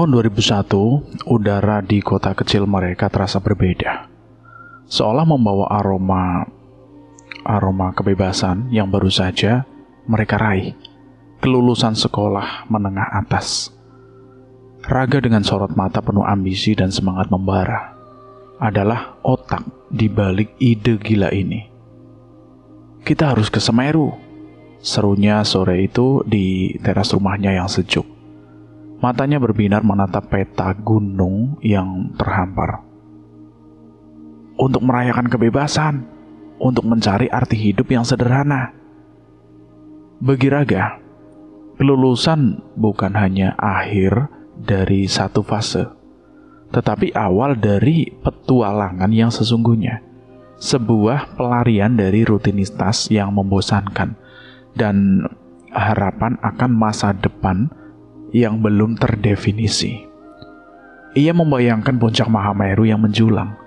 Tahun 2001, udara di kota kecil mereka terasa berbeda. Seolah membawa aroma kebebasan yang baru saja mereka raih. Kelulusan sekolah menengah atas. Raga dengan sorot mata penuh ambisi dan semangat membara adalah otak di balik ide gila ini. Kita harus ke Semeru, serunya sore itu di teras rumahnya yang sejuk. Matanya berbinar menatap peta gunung yang terhampar. Untuk merayakan kebebasan, untuk mencari arti hidup yang sederhana. Bagi Raga, kelulusan bukan hanya akhir dari satu fase, tetapi awal dari petualangan yang sesungguhnya. Sebuah pelarian dari rutinitas yang membosankan dan harapan akan masa depan yang belum terdefinisi. Ia membayangkan puncak Mahameru yang menjulang,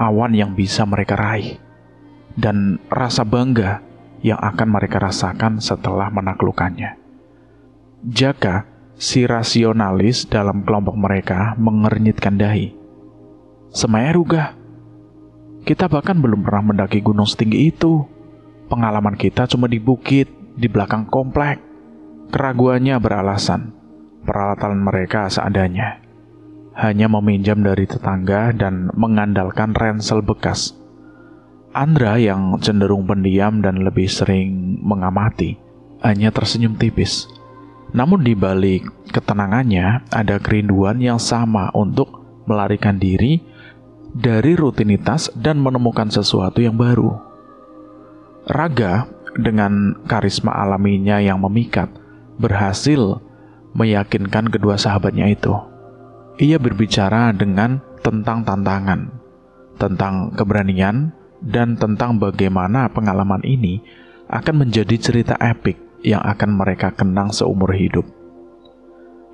awan yang bisa mereka raih, dan rasa bangga yang akan mereka rasakan setelah menaklukkannya. Jaka, si rasionalis dalam kelompok mereka, mengernyitkan dahi. Semeru gah? Kita bahkan belum pernah mendaki gunung setinggi itu. Pengalaman kita cuma di bukit, di belakang komplek. Keraguannya beralasan. Peralatan mereka seadanya. Hanya meminjam dari tetangga dan mengandalkan ransel bekas. Andra yang cenderung pendiam dan lebih sering mengamati, hanya tersenyum tipis. Namun di balik ketenangannya ada kerinduan yang sama untuk melarikan diri dari rutinitas dan menemukan sesuatu yang baru. Raga dengan karisma alaminya yang memikat berhasil meyakinkan kedua sahabatnya itu. Ia berbicara tentang tantangan, tentang keberanian, dan tentang bagaimana pengalaman ini akan menjadi cerita epik yang akan mereka kenang seumur hidup.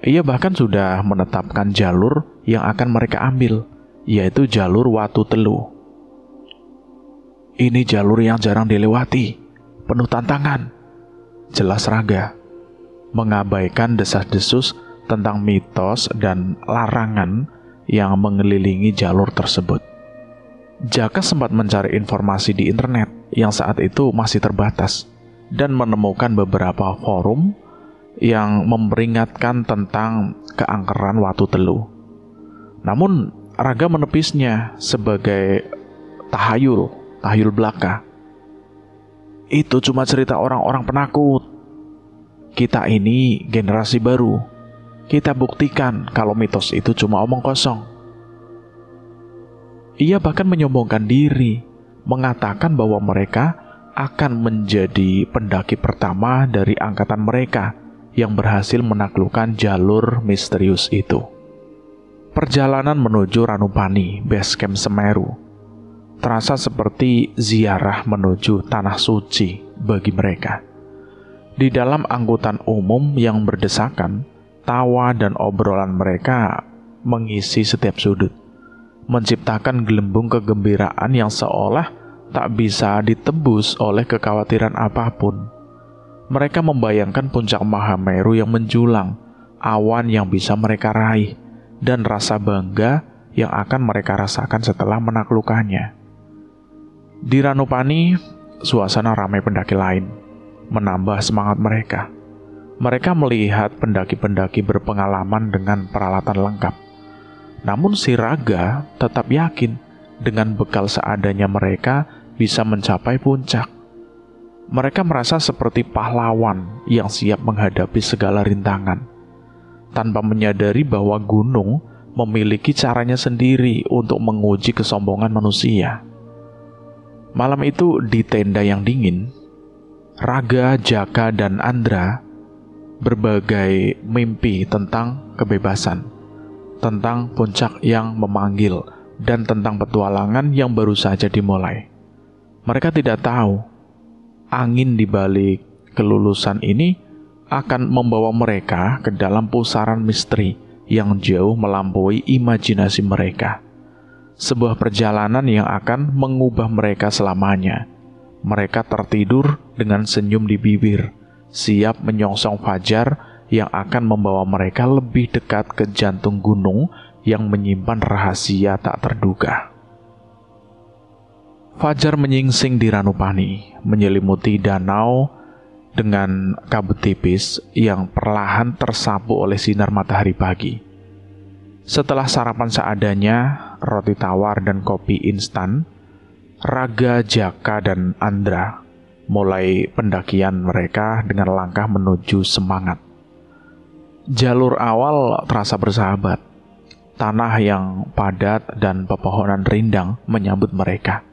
Ia bahkan sudah menetapkan jalur yang akan mereka ambil, yaitu jalur Watu Telu. Ini jalur yang jarang dilewati, penuh tantangan, jelas Raga, mengabaikan desas-desus tentang mitos dan larangan yang mengelilingi jalur tersebut. Jaka sempat mencari informasi di internet yang saat itu masih terbatas dan menemukan beberapa forum yang memperingatkan tentang keangkeran Watu Telu. Namun Raga menepisnya sebagai tahayul belaka. Itu cuma cerita orang-orang penakut. Kita ini generasi baru. Kita buktikan kalau mitos itu cuma omong kosong. Ia bahkan menyombongkan diri, mengatakan bahwa mereka akan menjadi pendaki pertama dari angkatan mereka yang berhasil menaklukkan jalur misterius itu. Perjalanan menuju Ranupani, base camp Semeru, terasa seperti ziarah menuju tanah suci bagi mereka. Di dalam angkutan umum yang berdesakan, tawa dan obrolan mereka mengisi setiap sudut, menciptakan gelembung kegembiraan yang seolah tak bisa ditebus oleh kekhawatiran apapun. Mereka membayangkan puncak Mahameru yang menjulang, awan yang bisa mereka raih, dan rasa bangga yang akan mereka rasakan setelah menaklukkannya. Di Ranupani, suasana ramai pendaki lain, menambah semangat mereka. Mereka melihat pendaki-pendaki berpengalaman dengan peralatan lengkap. Namun si Raga tetap yakin dengan bekal seadanya mereka bisa mencapai puncak. Mereka merasa seperti pahlawan yang siap menghadapi segala rintangan, tanpa menyadari bahwa gunung memiliki caranya sendiri untuk menguji kesombongan manusia. Malam itu di tenda yang dingin, Raga, Jaka, dan Andra berbagai mimpi tentang kebebasan, tentang puncak yang memanggil, dan tentang petualangan yang baru saja dimulai. Mereka tidak tahu, angin di balik kelulusan ini akan membawa mereka ke dalam pusaran misteri yang jauh melampaui imajinasi mereka. Sebuah perjalanan yang akan mengubah mereka selamanya. Mereka tertidur dengan senyum di bibir, siap menyongsong fajar yang akan membawa mereka lebih dekat ke jantung gunung yang menyimpan rahasia tak terduga. Fajar menyingsing di Ranupani, menyelimuti danau dengan kabut tipis yang perlahan tersapu oleh sinar matahari pagi. Setelah sarapan seadanya, roti tawar dan kopi instan, Raga, Jaka, dan Andra mulai pendakian mereka dengan langkah menuju semangat. Jalur awal terasa bersahabat. Tanah yang padat dan pepohonan rindang menyambut mereka.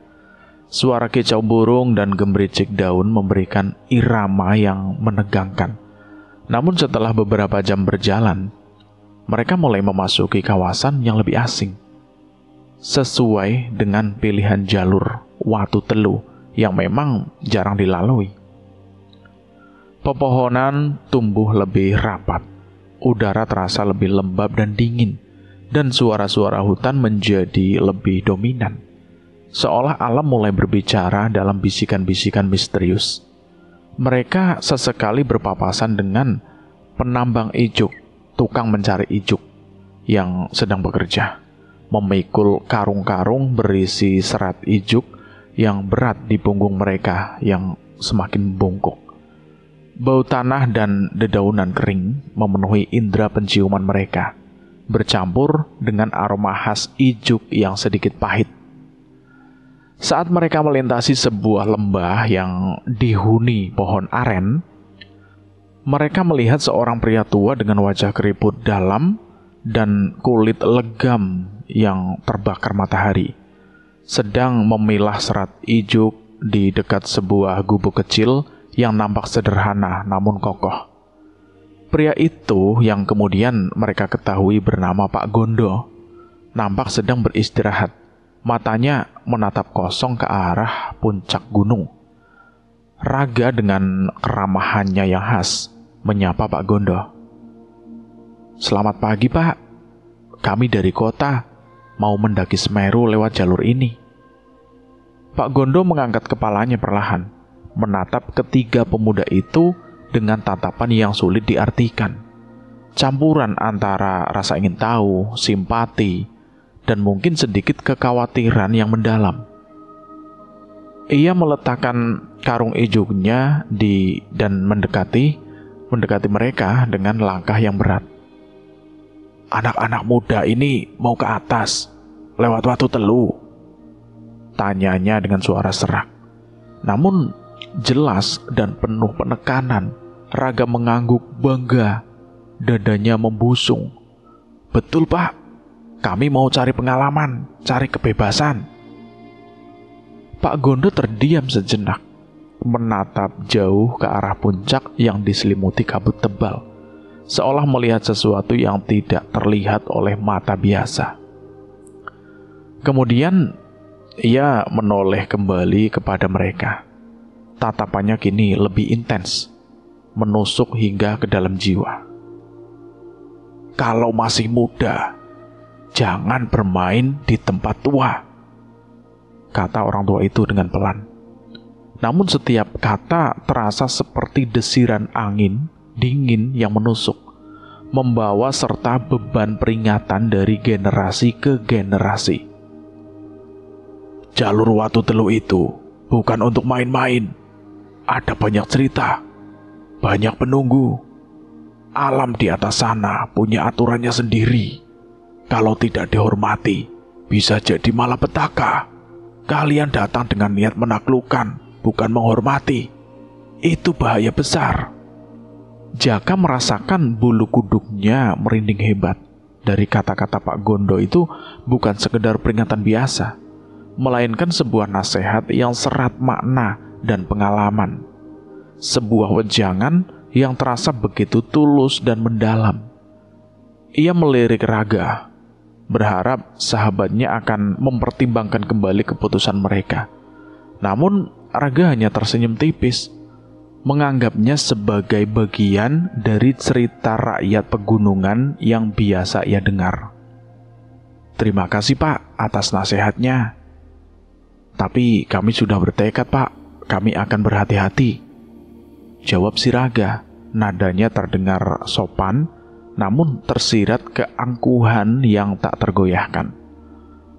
Suara kicau burung dan gemericik daun memberikan irama yang menegangkan. Namun setelah beberapa jam berjalan, mereka mulai memasuki kawasan yang lebih asing. Sesuai dengan pilihan jalur Watu Telu yang memang jarang dilalui. Pepohonan tumbuh lebih rapat, udara terasa lebih lembab dan dingin, dan suara-suara hutan menjadi lebih dominan. Seolah alam mulai berbicara dalam bisikan-bisikan misterius. Mereka sesekali berpapasan dengan penambang ijuk, tukang mencari ijuk yang sedang bekerja, memikul karung-karung berisi serat ijuk yang berat di punggung mereka yang semakin bungkuk. Bau tanah dan dedaunan kering memenuhi indera penciuman mereka, bercampur dengan aroma khas ijuk yang sedikit pahit. Saat mereka melintasi sebuah lembah yang dihuni pohon aren, mereka melihat seorang pria tua dengan wajah keriput dalam dan kulit legam yang terbakar matahari, sedang memilah serat ijuk di dekat sebuah gubuk kecil yang nampak sederhana namun kokoh. Pria itu yang kemudian mereka ketahui bernama Pak Gondo, nampak sedang beristirahat. Matanya menatap kosong ke arah puncak gunung. Raga dengan keramahannya yang khas menyapa Pak Gondo. "Selamat pagi, Pak. Kami dari kota, mau mendaki Semeru lewat jalur ini." Pak Gondo mengangkat kepalanya perlahan, menatap ketiga pemuda itu dengan tatapan yang sulit diartikan. Campuran antara rasa ingin tahu, simpati, dan mungkin sedikit kekhawatiran yang mendalam. Ia meletakkan karung ijuknya dan mendekati mereka dengan langkah yang berat. "Anak-anak muda ini mau ke atas, lewat Watu Telu?" tanyanya dengan suara serak. Namun jelas dan penuh penekanan. Raga mengangguk bangga, dadanya membusung. "Betul, Pak. Kami mau cari pengalaman, cari kebebasan." Pak Gondo terdiam sejenak, menatap jauh ke arah puncak yang diselimuti kabut tebal, seolah melihat sesuatu yang tidak terlihat oleh mata biasa. Kemudian ia menoleh kembali kepada mereka. Tatapannya kini lebih intens, menusuk hingga ke dalam jiwa. "Kalau masih muda, jangan bermain di tempat tua," kata orang tua itu dengan pelan. Namun setiap kata terasa seperti desiran angin dingin yang menusuk, membawa serta beban peringatan dari generasi ke generasi. "Jalur Watu Telu itu bukan untuk main-main. Ada banyak cerita, banyak penunggu. Alam di atas sana punya aturannya sendiri. Kalau tidak dihormati, bisa jadi malapetaka. Kalian datang dengan niat menaklukkan, bukan menghormati. Itu bahaya besar." Jaka merasakan bulu kuduknya merinding hebat. Dari kata-kata Pak Gondo itu bukan sekedar peringatan biasa, melainkan sebuah nasihat yang serat makna dan pengalaman. Sebuah wejangan yang terasa begitu tulus dan mendalam. Ia melirik Raga, berharap sahabatnya akan mempertimbangkan kembali keputusan mereka. Namun Raga hanya tersenyum tipis, menganggapnya sebagai bagian dari cerita rakyat pegunungan yang biasa ia dengar. "Terima kasih, Pak, atas nasihatnya. Tapi kami sudah bertekad, Pak. Kami akan berhati-hati," jawab si Raga Nadanya terdengar sopan, namun tersirat keangkuhan yang tak tergoyahkan.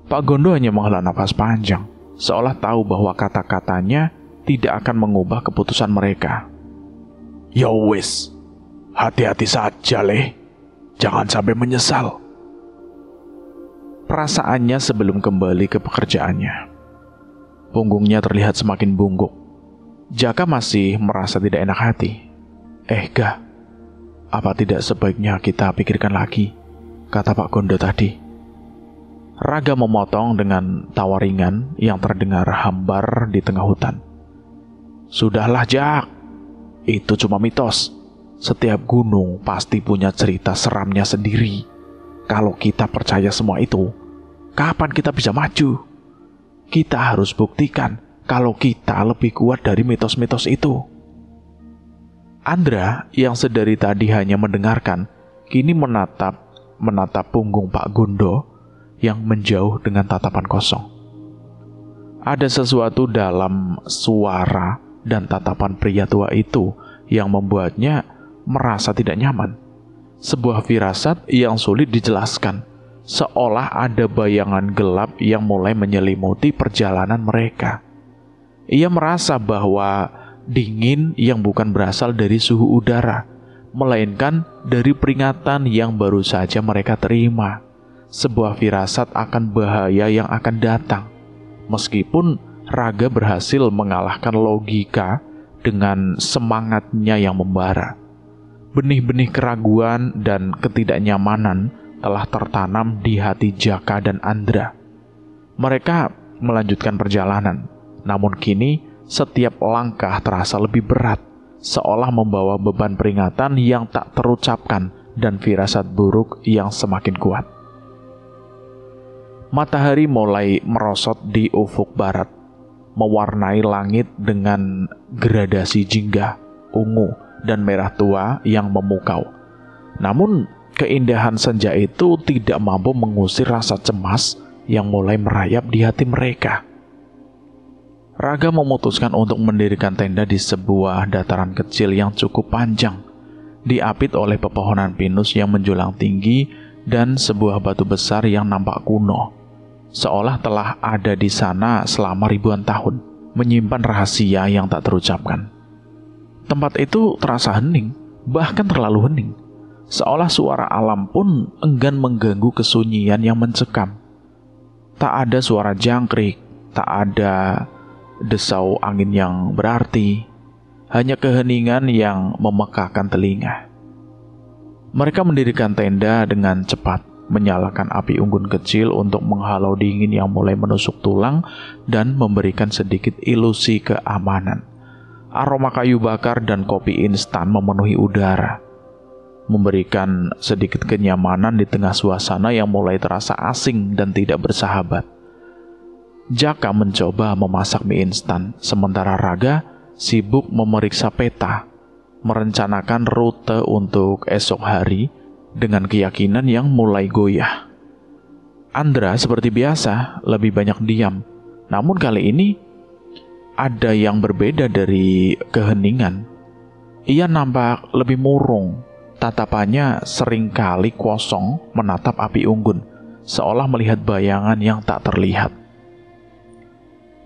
Pak Gondo hanya menghela nafas panjang, seolah tahu bahwa kata-katanya tidak akan mengubah keputusan mereka. "Ya wis, hati-hati saja, Leh. Jangan sampai menyesal." Perasaannya sebelum kembali ke pekerjaannya. Punggungnya terlihat semakin bungkuk. Jaka masih merasa tidak enak hati. "Ga, apa tidak sebaiknya kita pikirkan lagi?" kata Pak Gondo tadi. Raga memotong dengan tawa ringan yang terdengar hambar di tengah hutan. "Sudahlah, Jak. Itu cuma mitos. Setiap gunung pasti punya cerita seramnya sendiri. Kalau kita percaya semua itu, kapan kita bisa maju? Kita harus buktikan kalau kita lebih kuat dari mitos-mitos itu." Andra yang sedari tadi hanya mendengarkan, kini menatap punggung Pak Gondo yang menjauh dengan tatapan kosong. Ada sesuatu dalam suara dan tatapan pria tua itu yang membuatnya merasa tidak nyaman. Sebuah firasat yang sulit dijelaskan, seolah ada bayangan gelap yang mulai menyelimuti perjalanan mereka. Ia merasa bahwa dingin yang bukan berasal dari suhu udara, melainkan dari peringatan yang baru saja mereka terima. Sebuah firasat akan bahaya yang akan datang. Meskipun Raga berhasil mengalahkan logika dengan semangatnya yang membara, benih-benih keraguan dan ketidaknyamanan telah tertanam di hati Jaka dan Andra. Mereka melanjutkan perjalanan, namun kini setiap langkah terasa lebih berat, seolah membawa beban peringatan yang tak terucapkan dan firasat buruk yang semakin kuat. Matahari mulai merosot di ufuk barat, mewarnai langit dengan gradasi jingga, ungu, dan merah tua yang memukau. Namun, keindahan senja itu tidak mampu mengusir rasa cemas yang mulai merayap di hati mereka. Raga memutuskan untuk mendirikan tenda di sebuah dataran kecil yang cukup panjang, diapit oleh pepohonan pinus yang menjulang tinggi dan sebuah batu besar yang nampak kuno, seolah telah ada di sana selama ribuan tahun, menyimpan rahasia yang tak terucapkan. Tempat itu terasa hening, bahkan terlalu hening, seolah suara alam pun enggan mengganggu kesunyian yang mencekam. Tak ada suara jangkrik, tak ada desau angin yang berarti, hanya keheningan yang memekakkan telinga. Mereka mendirikan tenda dengan cepat, menyalakan api unggun kecil untuk menghalau dingin yang mulai menusuk tulang dan memberikan sedikit ilusi keamanan. Aroma kayu bakar dan kopi instan memenuhi udara, memberikan sedikit kenyamanan di tengah suasana yang mulai terasa asing dan tidak bersahabat. Jaka mencoba memasak mie instan, sementara Raga sibuk memeriksa peta, merencanakan rute untuk esok hari dengan keyakinan yang mulai goyah. Andra seperti biasa lebih banyak diam, namun kali ini ada yang berbeda dari keheningan. Ia nampak lebih murung, tatapannya seringkali kosong menatap api unggun, seolah melihat bayangan yang tak terlihat.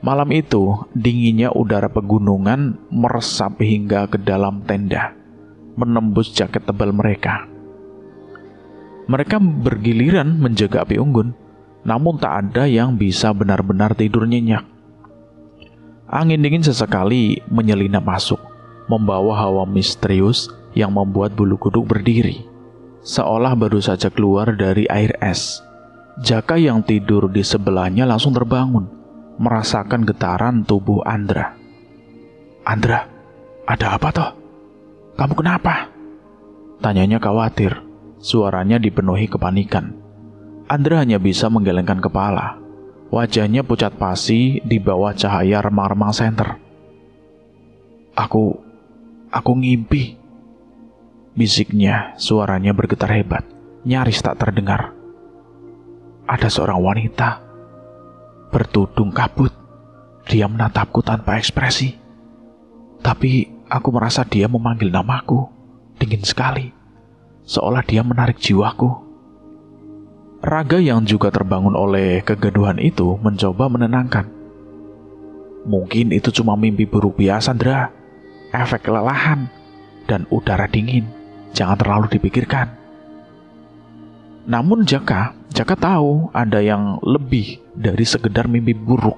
Malam itu, dinginnya udara pegunungan meresap hingga ke dalam tenda, menembus jaket tebal mereka. Mereka bergiliran menjaga api unggun, namun tak ada yang bisa benar-benar tidur nyenyak. Angin dingin sesekali menyelinap masuk, membawa hawa misterius yang membuat bulu kuduk berdiri, seolah baru saja keluar dari air es. Jaka yang tidur di sebelahnya langsung terbangun, merasakan getaran tubuh Andra. "Andra, ada apa toh? Kamu kenapa?" tanyanya khawatir. Suaranya dipenuhi kepanikan. Andra hanya bisa menggelengkan kepala. Wajahnya pucat pasi di bawah cahaya remang-remang senter. Aku ngimpi," bisiknya. Suaranya bergetar hebat, nyaris tak terdengar. "Ada seorang wanita bertudung kabut. Dia menatapku tanpa ekspresi. Tapi aku merasa dia memanggil namaku. dingin sekali, seolah dia menarik jiwaku. Raga yang juga terbangun oleh kegaduhan itu mencoba menenangkan. Mungkin itu cuma mimpi buruk biasa, Ndra. Efek kelelahan dan udara dingin. Jangan terlalu dipikirkan. Namun Jaka tahu ada yang lebih dari sekedar mimpi buruk.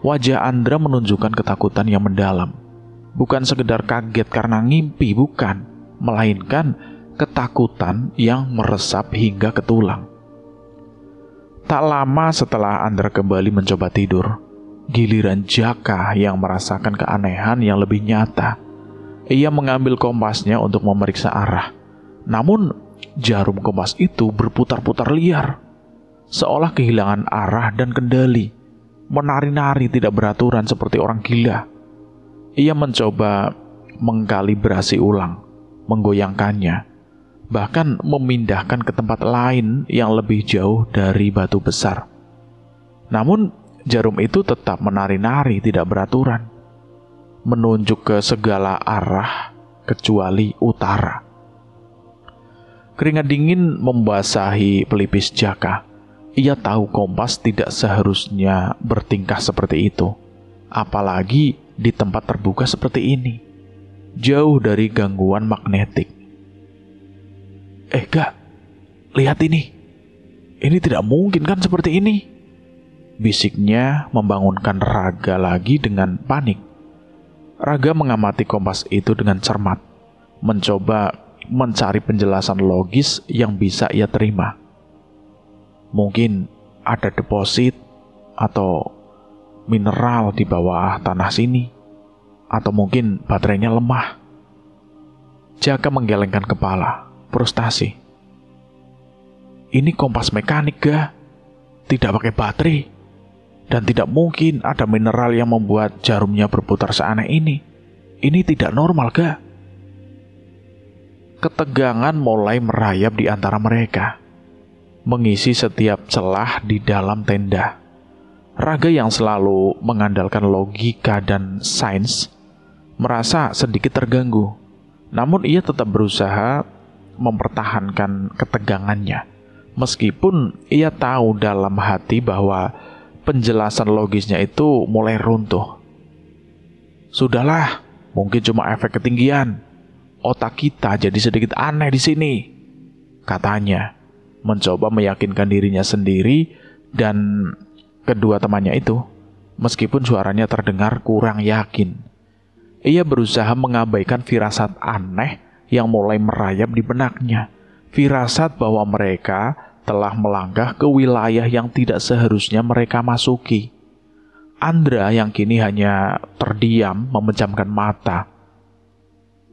Wajah Andra menunjukkan ketakutan yang mendalam. Bukan sekedar kaget karena ngimpi, bukan. Melainkan ketakutan yang meresap hingga ke tulang. Tak lama setelah Andra kembali mencoba tidur, giliran Jaka yang merasakan keanehan yang lebih nyata. Ia mengambil kompasnya untuk memeriksa arah. Namun, jarum kompas itu berputar-putar liar, seolah kehilangan arah dan kendali, menari-nari tidak beraturan seperti orang gila. Ia mencoba mengkalibrasi ulang, menggoyangkannya, bahkan memindahkan ke tempat lain yang lebih jauh dari batu besar. Namun, jarum itu tetap menari-nari tidak beraturan, menunjuk ke segala arah kecuali utara. Keringat dingin membasahi pelipis Jaka. Ia tahu kompas tidak seharusnya bertingkah seperti itu, apalagi di tempat terbuka seperti ini, jauh dari gangguan magnetik. Gak, lihat ini. Ini tidak mungkin kan seperti ini? Bisiknya membangunkan Raga lagi dengan panik. Raga mengamati kompas itu dengan cermat, mencoba mencari penjelasan logis yang bisa ia terima. Mungkin ada deposit atau mineral di bawah tanah sini, atau mungkin baterainya lemah. Jaka menggelengkan kepala, frustasi. Ini kompas mekanik, Ga. Tidak pakai baterai. Dan tidak mungkin ada mineral yang membuat jarumnya berputar seaneh ini. Ini tidak normal, Ga. Ketegangan mulai merayap di antara mereka, mengisi setiap celah di dalam tenda. Raga yang selalu mengandalkan logika dan sains merasa sedikit terganggu. Namun ia tetap berusaha mempertahankan ketegangannya, meskipun ia tahu dalam hati bahwa penjelasan logisnya itu mulai runtuh. Sudahlah, mungkin cuma efek ketinggian. Otak kita jadi sedikit aneh di sini, katanya, mencoba meyakinkan dirinya sendiri dan kedua temannya itu, meskipun suaranya terdengar kurang yakin. Ia berusaha mengabaikan firasat aneh yang mulai merayap di benaknya. Firasat bahwa mereka telah melangkah ke wilayah yang tidak seharusnya mereka masuki. Andra yang kini hanya terdiam memejamkan mata,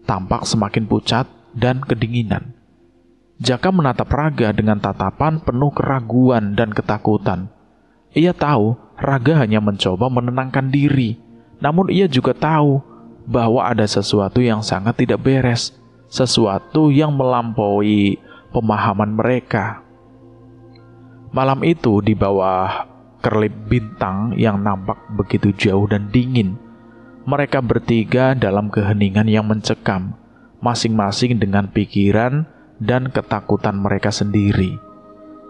tampak semakin pucat dan kedinginan. Jaka menatap Raga dengan tatapan penuh keraguan dan ketakutan. Ia tahu Raga hanya mencoba menenangkan diri, namun ia juga tahu bahwa ada sesuatu yang sangat tidak beres, sesuatu yang melampaui pemahaman mereka. Malam itu di bawah kerlip bintang yang nampak begitu jauh dan dingin, mereka bertiga dalam keheningan yang mencekam, masing-masing dengan pikiran dan ketakutan mereka sendiri.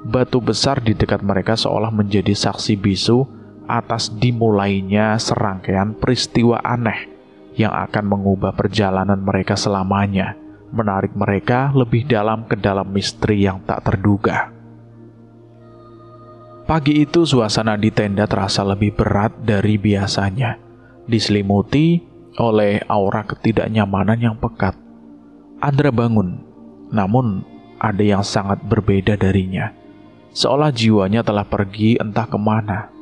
Batu besar di dekat mereka seolah menjadi saksi bisu atas dimulainya serangkaian peristiwa aneh yang akan mengubah perjalanan mereka selamanya, menarik mereka lebih dalam ke dalam misteri yang tak terduga. Pagi itu suasana di tenda terasa lebih berat dari biasanya, diselimuti oleh aura ketidaknyamanan yang pekat. Andra bangun, namun ada yang sangat berbeda darinya, seolah jiwanya telah pergi entah kemana.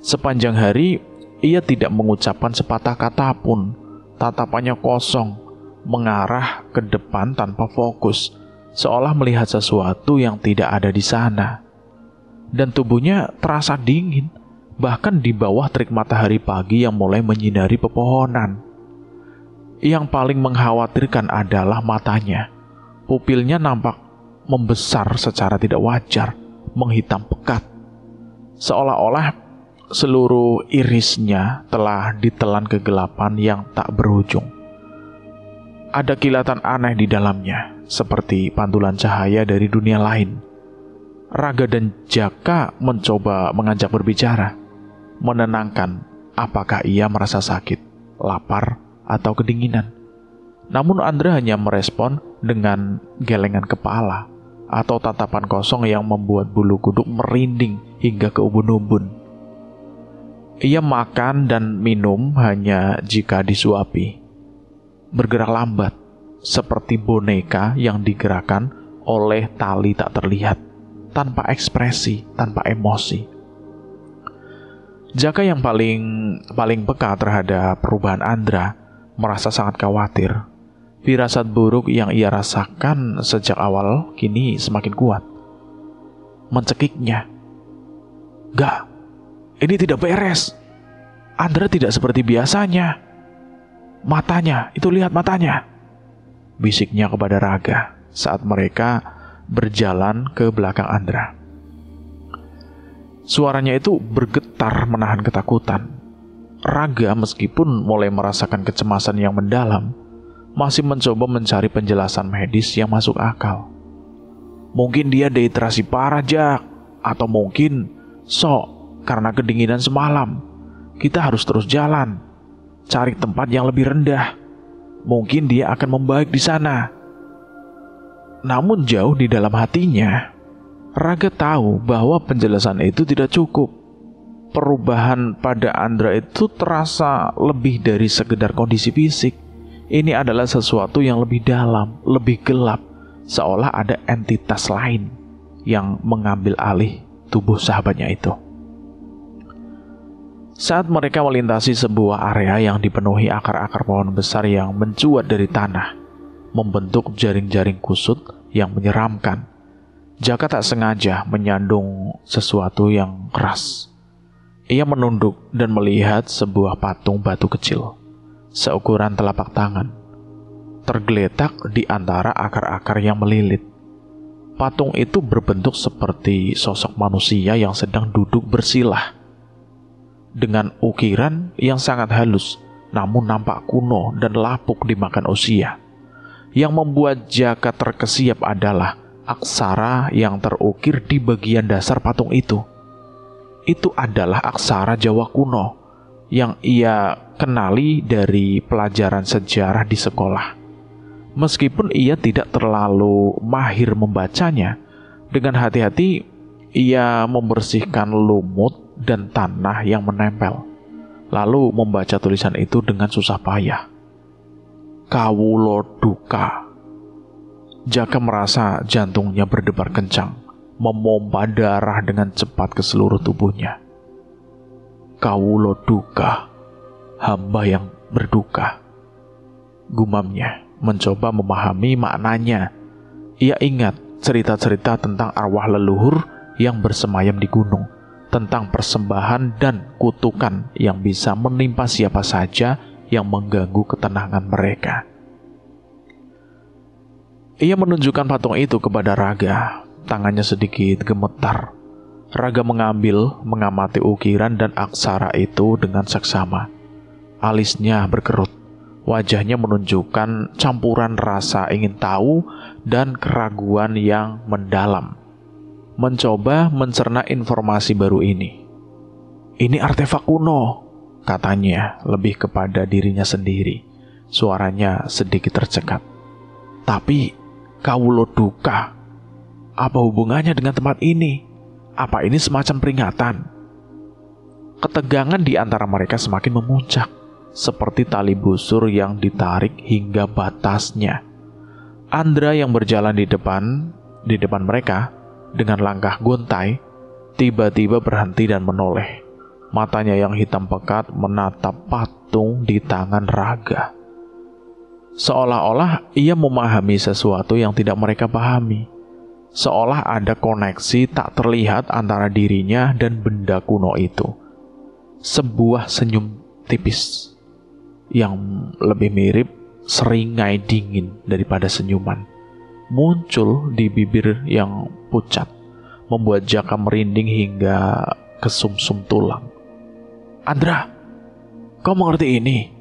Sepanjang hari, ia tidak mengucapkan sepatah kata pun. Tatapannya kosong, mengarah ke depan tanpa fokus, seolah melihat sesuatu yang tidak ada di sana. Dan tubuhnya terasa dingin, bahkan di bawah terik matahari pagi yang mulai menyinari pepohonan. Yang paling mengkhawatirkan adalah matanya. Pupilnya nampak membesar secara tidak wajar, menghitam pekat, seolah-olah seluruh irisnya telah ditelan kegelapan yang tak berujung. Ada kilatan aneh di dalamnya, seperti pantulan cahaya dari dunia lain. Raga dan Jaka mencoba mengajak berbicara, menenangkan apakah ia merasa sakit, lapar, atau kedinginan. Namun Andra hanya merespon dengan gelengan kepala atau tatapan kosong yang membuat bulu kuduk merinding hingga ke ubun-ubun. Ia makan dan minum hanya jika disuapi. Bergerak lambat, seperti boneka yang digerakkan oleh tali tak terlihat, tanpa ekspresi, tanpa emosi. Jaka yang paling peka terhadap perubahan Andra merasa sangat khawatir. Firasat buruk yang ia rasakan sejak awal kini semakin kuat. Mencekiknya, "Gak, ini tidak beres. Andra tidak seperti biasanya. Matanya, itu lihat matanya," bisiknya kepada Raga saat mereka berjalan ke belakang Andra. Suaranya itu bergetar menahan ketakutan. Raga meskipun mulai merasakan kecemasan yang mendalam, masih mencoba mencari penjelasan medis yang masuk akal. Mungkin dia dehidrasi parah, Jak. Atau mungkin karena kedinginan semalam. Kita harus terus jalan, cari tempat yang lebih rendah. Mungkin dia akan membaik di sana. Namun jauh di dalam hatinya, Raga tahu bahwa penjelasan itu tidak cukup. Perubahan pada Andra itu terasa lebih dari sekedar kondisi fisik. Ini adalah sesuatu yang lebih dalam, lebih gelap, seolah ada entitas lain yang mengambil alih tubuh sahabatnya itu. Saat mereka melintasi sebuah area yang dipenuhi akar-akar pohon besar yang mencuat dari tanah, membentuk jaring-jaring kusut yang menyeramkan, Jaka tak sengaja menyandung sesuatu yang keras. Ia menunduk dan melihat sebuah patung batu kecil seukuran telapak tangan, tergeletak di antara akar-akar yang melilit. Patung itu berbentuk seperti sosok manusia yang sedang duduk bersilah, dengan ukiran yang sangat halus, namun nampak kuno dan lapuk dimakan usia. Yang membuat Jaka terkesiap adalah aksara yang terukir di bagian dasar patung itu. Itu adalah aksara Jawa kuno yang ia kenali dari pelajaran sejarah di sekolah. Meskipun ia tidak terlalu mahir membacanya, dengan hati-hati ia membersihkan lumut dan tanah yang menempel, lalu membaca tulisan itu dengan susah payah. Kawulo Duka. Jaka merasa jantungnya berdebar kencang, memompa darah dengan cepat ke seluruh tubuhnya. Kawulo Duka, hamba yang berduka, gumamnya, mencoba memahami maknanya. Ia ingat cerita-cerita tentang arwah leluhur yang bersemayam di gunung, tentang persembahan dan kutukan yang bisa menimpa siapa saja yang mengganggu ketenangan mereka. Ia menunjukkan patung itu kepada Raga. Tangannya sedikit gemetar. Raga mengamati ukiran dan aksara itu dengan seksama. Alisnya berkerut. Wajahnya menunjukkan campuran rasa ingin tahu dan keraguan yang mendalam. Mencoba mencerna informasi baru ini. "Ini artefak kuno," katanya lebih kepada dirinya sendiri. Suaranya sedikit tercekat. "Tapi Kawulo Duka, apa hubungannya dengan tempat ini? Apa ini semacam peringatan?" Ketegangan di antara mereka semakin memuncak, seperti tali busur yang ditarik hingga batasnya. Andra yang berjalan di depan mereka dengan langkah gontai, tiba-tiba berhenti dan menoleh. Matanya yang hitam pekat menatap patung di tangan Raga. Seolah-olah ia memahami sesuatu yang tidak mereka pahami. Seolah ada koneksi tak terlihat antara dirinya dan benda kuno itu. Sebuah senyum tipis yang lebih mirip seringai dingin daripada senyuman muncul di bibir yang pucat, membuat Jaka merinding hingga ke sumsum tulang. "Andra, kau mengerti ini?"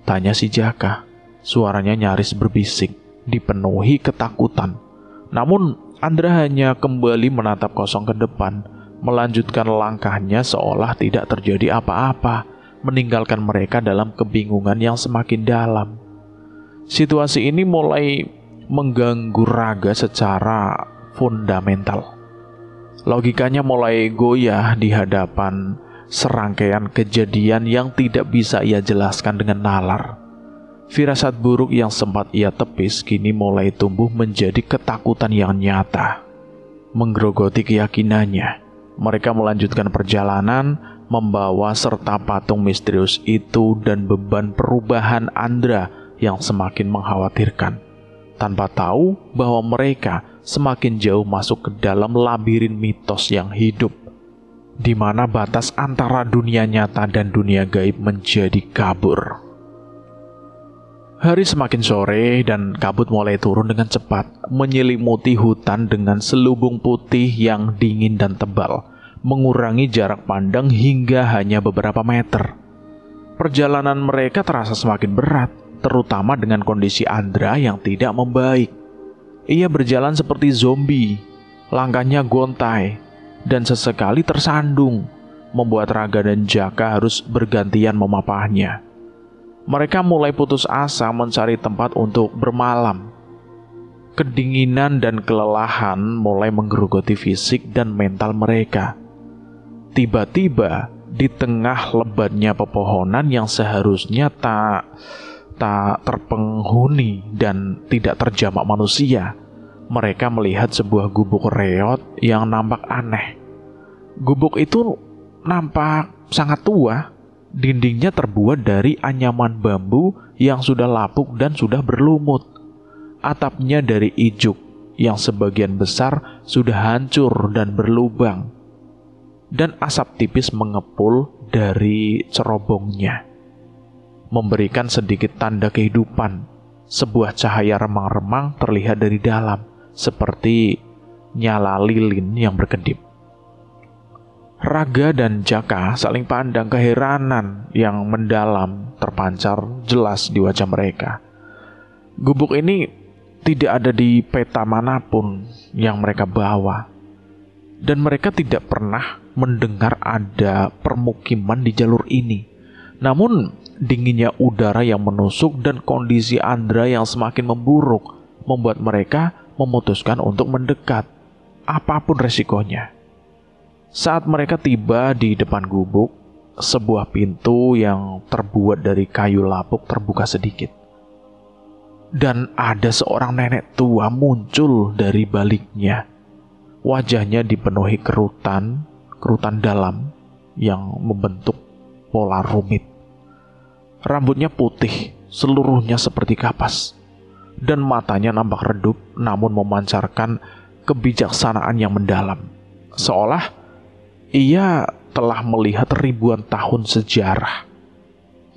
tanya si Jaka, Suaranya nyaris berbisik, dipenuhi ketakutan. Namun Andra hanya kembali menatap kosong ke depan, melanjutkan langkahnya seolah tidak terjadi apa-apa, meninggalkan mereka dalam kebingungan yang semakin dalam. Situasi ini mulai mengganggu Raga secara fundamental. Logikanya mulai goyah di hadapan serangkaian kejadian yang tidak bisa ia jelaskan dengan nalar. Firasat buruk yang sempat ia tepis kini mulai tumbuh menjadi ketakutan yang nyata. Menggerogoti keyakinannya, mereka melanjutkan perjalanan, membawa serta patung misterius itu dan beban perubahan Andra yang semakin mengkhawatirkan, tanpa tahu bahwa mereka semakin jauh masuk ke dalam labirin mitos yang hidup, di mana batas antara dunia nyata dan dunia gaib menjadi kabur. Hari semakin sore dan kabut mulai turun dengan cepat, menyelimuti hutan dengan selubung putih yang dingin dan tebal, mengurangi jarak pandang hingga hanya beberapa meter. Perjalanan mereka terasa semakin berat, terutama dengan kondisi Andra yang tidak membaik. Ia berjalan seperti zombie, langkahnya gontai, dan sesekali tersandung, membuat Raga dan Jaka harus bergantian memapahnya. Mereka mulai putus asa mencari tempat untuk bermalam. Kedinginan dan kelelahan mulai menggerogoti fisik dan mental mereka. Tiba-tiba, di tengah lebatnya pepohonan yang seharusnya tak terpenghuni dan tidak terjamak manusia, mereka melihat sebuah gubuk reot yang nampak aneh. Gubuk itu nampak sangat tua. Dindingnya terbuat dari anyaman bambu yang sudah lapuk dan sudah berlumut. Atapnya dari ijuk yang sebagian besar sudah hancur dan berlubang. Dan asap tipis mengepul dari cerobongnya, memberikan sedikit tanda kehidupan. Sebuah cahaya remang-remang terlihat dari dalam, seperti nyala lilin yang berkedip. Raga dan Jaka saling pandang, keheranan yang mendalam terpancar jelas di wajah mereka. Gubuk ini tidak ada di peta manapun yang mereka bawa, dan mereka tidak pernah mendengar ada permukiman di jalur ini. Namun dinginnya udara yang menusuk dan kondisi Andra yang semakin memburuk membuat mereka memutuskan untuk mendekat, apapun resikonya. Saat mereka tiba di depan gubuk, sebuah pintu yang terbuat dari kayu lapuk terbuka sedikit. Dan ada seorang nenek tua muncul dari baliknya. Wajahnya dipenuhi kerutan dalam yang membentuk pola rumit. Rambutnya putih, seluruhnya seperti kapas. Dan matanya nampak redup namun memancarkan kebijaksanaan yang mendalam. Seolah ia telah melihat ribuan tahun sejarah.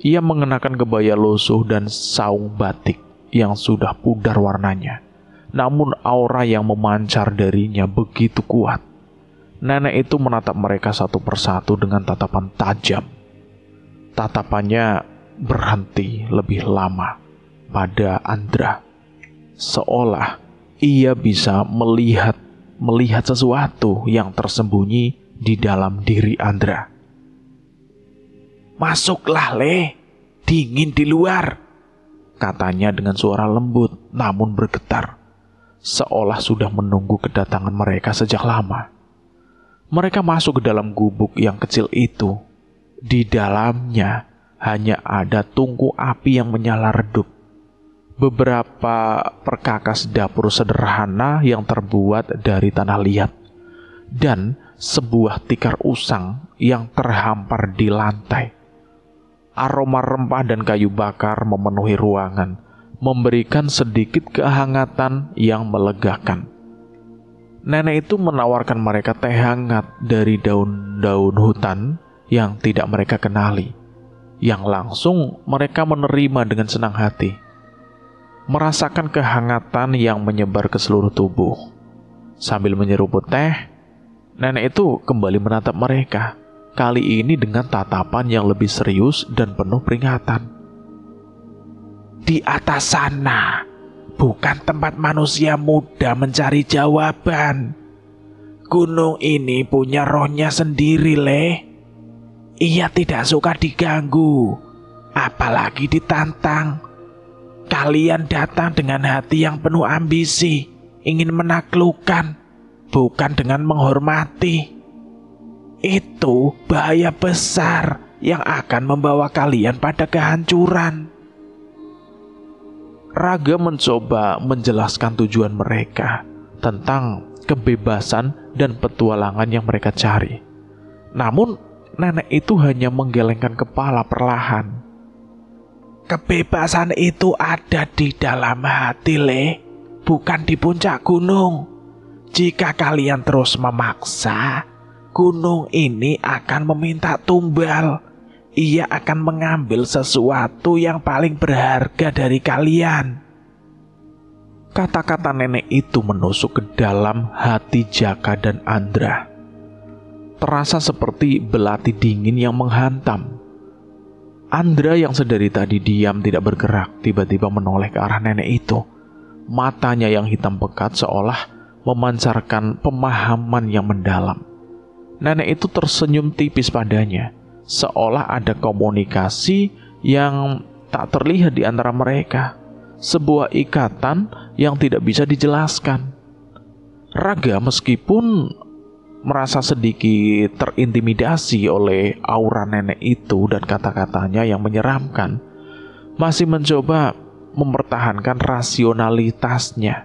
Ia mengenakan kebaya lusuh dan saung batik yang sudah pudar warnanya. Namun aura yang memancar darinya begitu kuat. Nenek itu menatap mereka satu persatu dengan tatapan tajam. Tatapannya berhenti lebih lama pada Andra. Seolah ia bisa melihat sesuatu yang tersembunyi di dalam diri Andra. "Masuklah, Le. Dingin di luar," katanya dengan suara lembut namun bergetar, seolah sudah menunggu kedatangan mereka sejak lama. Mereka masuk ke dalam gubuk yang kecil itu. Di dalamnya hanya ada tungku api yang menyala redup. Beberapa perkakas dapur sederhana yang terbuat dari tanah liat. Dan sebuah tikar usang yang terhampar di lantai. Aroma rempah dan kayu bakar memenuhi ruangan, memberikan sedikit kehangatan yang melegakan. Nenek itu menawarkan mereka teh hangat dari daun-daun hutan yang tidak mereka kenali, yang langsung mereka menerima dengan senang hati. Merasakan kehangatan yang menyebar ke seluruh tubuh. Sambil menyeruput teh, nenek itu kembali menatap mereka, kali ini dengan tatapan yang lebih serius dan penuh peringatan. Di atas sana bukan tempat manusia muda mencari jawaban. Gunung ini punya rohnya sendiri, Le. Ia tidak suka diganggu, apalagi ditantang. Kalian datang dengan hati yang penuh ambisi, ingin menaklukkan, bukan dengan menghormati. Itu bahaya besar yang akan membawa kalian pada kehancuran. Raga mencoba menjelaskan tujuan mereka tentang kebebasan dan petualangan yang mereka cari. Namun, nenek itu hanya menggelengkan kepala perlahan. Kebebasan itu ada di dalam hati, Le, bukan di puncak gunung. Jika kalian terus memaksa, gunung ini akan meminta tumbal. Ia akan mengambil sesuatu yang paling berharga dari kalian. Kata-kata nenek itu menusuk ke dalam hati Jaka dan Andra. Terasa seperti belati dingin yang menghantam. Andra yang sedari tadi diam tidak bergerak tiba-tiba menoleh ke arah nenek itu. Matanya yang hitam pekat seolah memancarkan pemahaman yang mendalam. Nenek itu tersenyum tipis padanya, seolah ada komunikasi yang tak terlihat di antara mereka. Sebuah ikatan yang tidak bisa dijelaskan. Raga meskipun merasa sedikit terintimidasi oleh aura nenek itu dan kata-katanya yang menyeramkan, masih mencoba mempertahankan rasionalitasnya.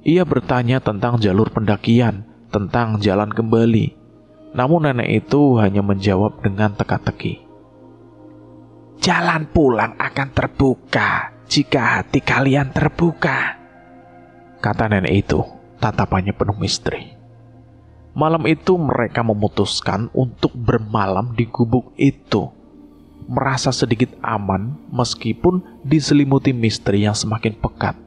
Ia bertanya tentang jalur pendakian, tentang jalan kembali. Namun nenek itu hanya menjawab dengan teka-teki. Jalan pulang akan terbuka jika hati kalian terbuka, kata nenek itu, tatapannya penuh misteri. Malam itu mereka memutuskan untuk bermalam di gubuk itu, merasa sedikit aman meskipun diselimuti misteri yang semakin pekat.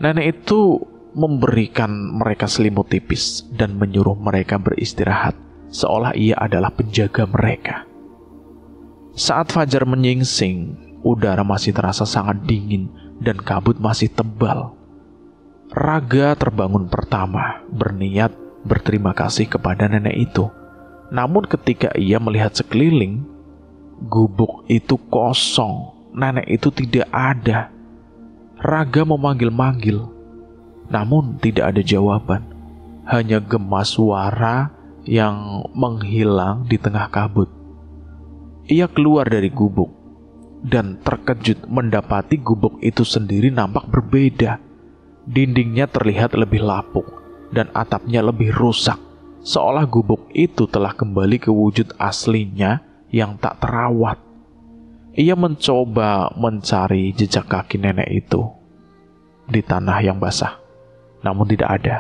Nenek itu memberikan mereka selimut tipis dan menyuruh mereka beristirahat, seolah ia adalah penjaga mereka. Saat fajar menyingsing, udara masih terasa sangat dingin dan kabut masih tebal. Raga terbangun pertama, berniat berterima kasih kepada nenek itu. Namun ketika ia melihat sekeliling, gubuk itu kosong, nenek itu tidak ada. Raga memanggil-manggil, namun tidak ada jawaban. Hanya gema suara yang menghilang di tengah kabut. Ia keluar dari gubuk dan terkejut mendapati gubuk itu sendiri nampak berbeda. Dindingnya terlihat lebih lapuk dan atapnya lebih rusak, seolah gubuk itu telah kembali ke wujud aslinya yang tak terawat. Ia mencoba mencari jejak kaki nenek itu di tanah yang basah, namun tidak ada.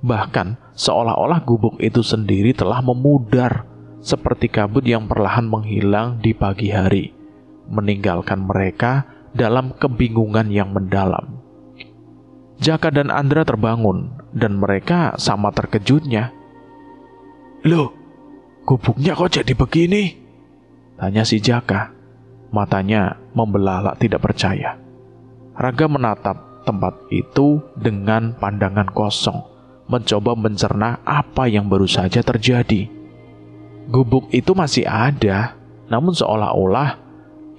Bahkan seolah-olah gubuk itu sendiri telah memudar, seperti kabut yang perlahan menghilang di pagi hari, meninggalkan mereka dalam kebingungan yang mendalam. Jaka dan Andra terbangun, dan mereka sama terkejutnya. Loh, gubuknya kok jadi begini? Tanya si Jaka. Matanya membelalak tidak percaya. Raga menatap tempat itu dengan pandangan kosong, mencoba mencerna apa yang baru saja terjadi. Gubuk itu masih ada, namun seolah-olah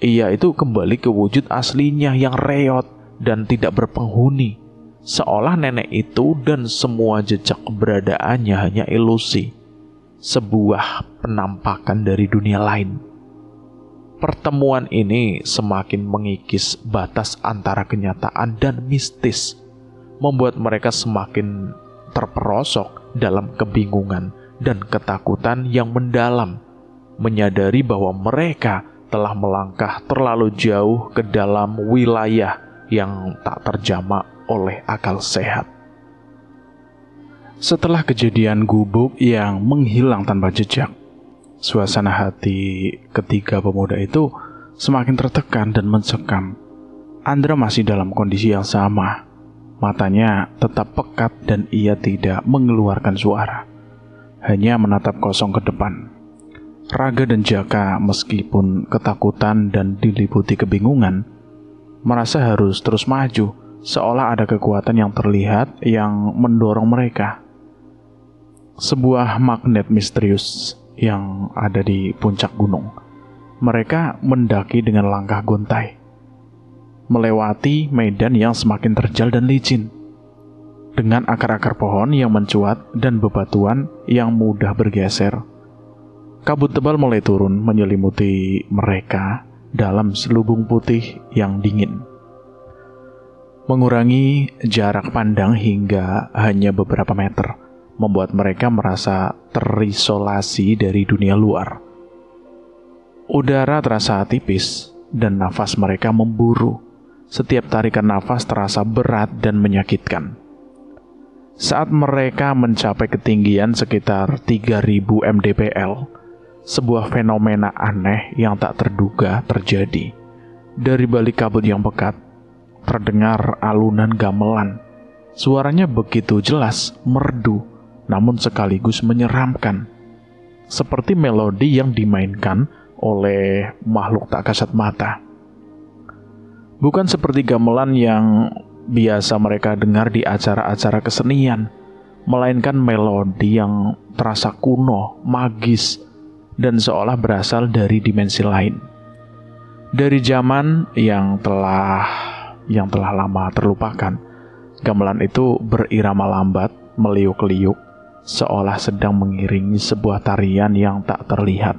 ia itu kembali ke wujud aslinya yang reot dan tidak berpenghuni. Seolah nenek itu dan semua jejak keberadaannya hanya ilusi, sebuah penampakan dari dunia lain. Pertemuan ini semakin mengikis batas antara kenyataan dan mistis, membuat mereka semakin terperosok dalam kebingungan dan ketakutan yang mendalam, menyadari bahwa mereka telah melangkah terlalu jauh ke dalam wilayah yang tak terjamah oleh akal sehat. Setelah kejadian gubuk yang menghilang tanpa jejak, suasana hati ketiga pemuda itu semakin tertekan dan mencekam. Andra masih dalam kondisi yang sama. Matanya tetap pekat dan ia tidak mengeluarkan suara, hanya menatap kosong ke depan. Raga dan Jaka meskipun ketakutan dan diliputi kebingungan, merasa harus terus maju, seolah ada kekuatan yang terlihat yang mendorong mereka. Sebuah magnet misterius yang ada di puncak gunung. Mereka mendaki dengan langkah gontai, melewati medan yang semakin terjal dan licin, dengan akar-akar pohon yang mencuat dan bebatuan yang mudah bergeser. Kabut tebal mulai turun menyelimuti mereka dalam selubung putih yang dingin, mengurangi jarak pandang hingga hanya beberapa meter, membuat mereka merasa terisolasi dari dunia luar. Udara terasa tipis dan nafas mereka memburu. Setiap tarikan nafas terasa berat dan menyakitkan. Saat mereka mencapai ketinggian sekitar 3000 mdpl, sebuah fenomena aneh yang tak terduga terjadi. Dari balik kabut yang pekat, terdengar alunan gamelan. Suaranya begitu jelas, merdu, namun sekaligus menyeramkan. Seperti melodi yang dimainkan oleh makhluk tak kasat mata. Bukan seperti gamelan yang biasa mereka dengar di acara-acara kesenian, melainkan melodi yang terasa kuno, magis, dan seolah berasal dari dimensi lain. Dari zaman yang telah lama terlupakan, gamelan itu berirama lambat, meliuk-liuk, seolah sedang mengiringi sebuah tarian yang tak terlihat.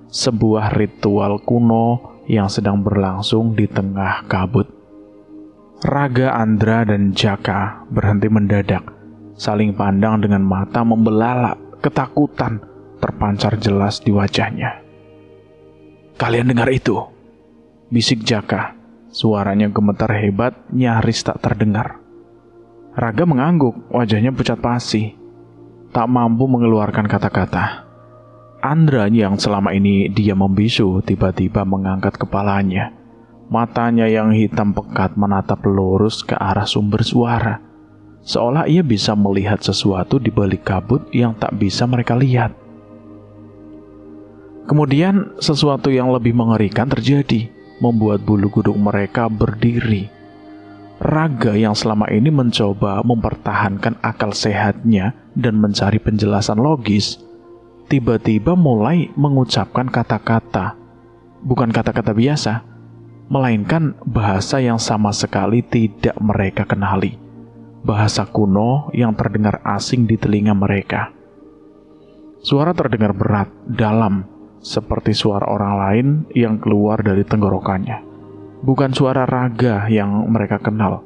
Sebuah ritual kuno yang sedang berlangsung di tengah kabut. Raga, Andra, dan Jaka berhenti mendadak, saling pandang dengan mata membelalak, ketakutan terpancar jelas di wajahnya. "Kalian dengar itu?" bisik Jaka. Suaranya gemetar hebat, nyaris tak terdengar. Raga mengangguk, wajahnya pucat pasi, tak mampu mengeluarkan kata-kata. Andra yang selama ini dia membisu tiba-tiba mengangkat kepalanya. Matanya yang hitam pekat menatap lurus ke arah sumber suara, seolah ia bisa melihat sesuatu di balik kabut yang tak bisa mereka lihat. Kemudian sesuatu yang lebih mengerikan terjadi, membuat bulu kuduk mereka berdiri. Raga yang selama ini mencoba mempertahankan akal sehatnya dan mencari penjelasan logis, tiba-tiba mulai mengucapkan kata-kata, bukan kata-kata biasa, melainkan bahasa yang sama sekali tidak mereka kenali. Bahasa kuno yang terdengar asing di telinga mereka. Suara terdengar berat, dalam, seperti suara orang lain yang keluar dari tenggorokannya. Bukan suara Raga yang mereka kenal.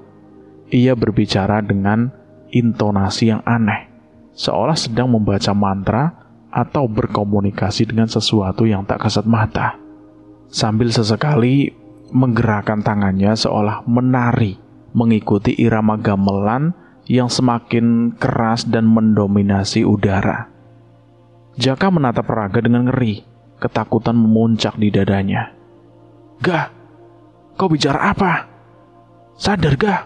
Ia berbicara dengan intonasi yang aneh, seolah sedang membaca mantra atau berkomunikasi dengan sesuatu yang tak kasat mata. Sambil sesekali menggerakkan tangannya seolah menari, mengikuti irama gamelan yang semakin keras dan mendominasi udara. Jaka menatap Raga dengan ngeri, ketakutan memuncak di dadanya. "Gah, kau bicara apa? Sadar gah?"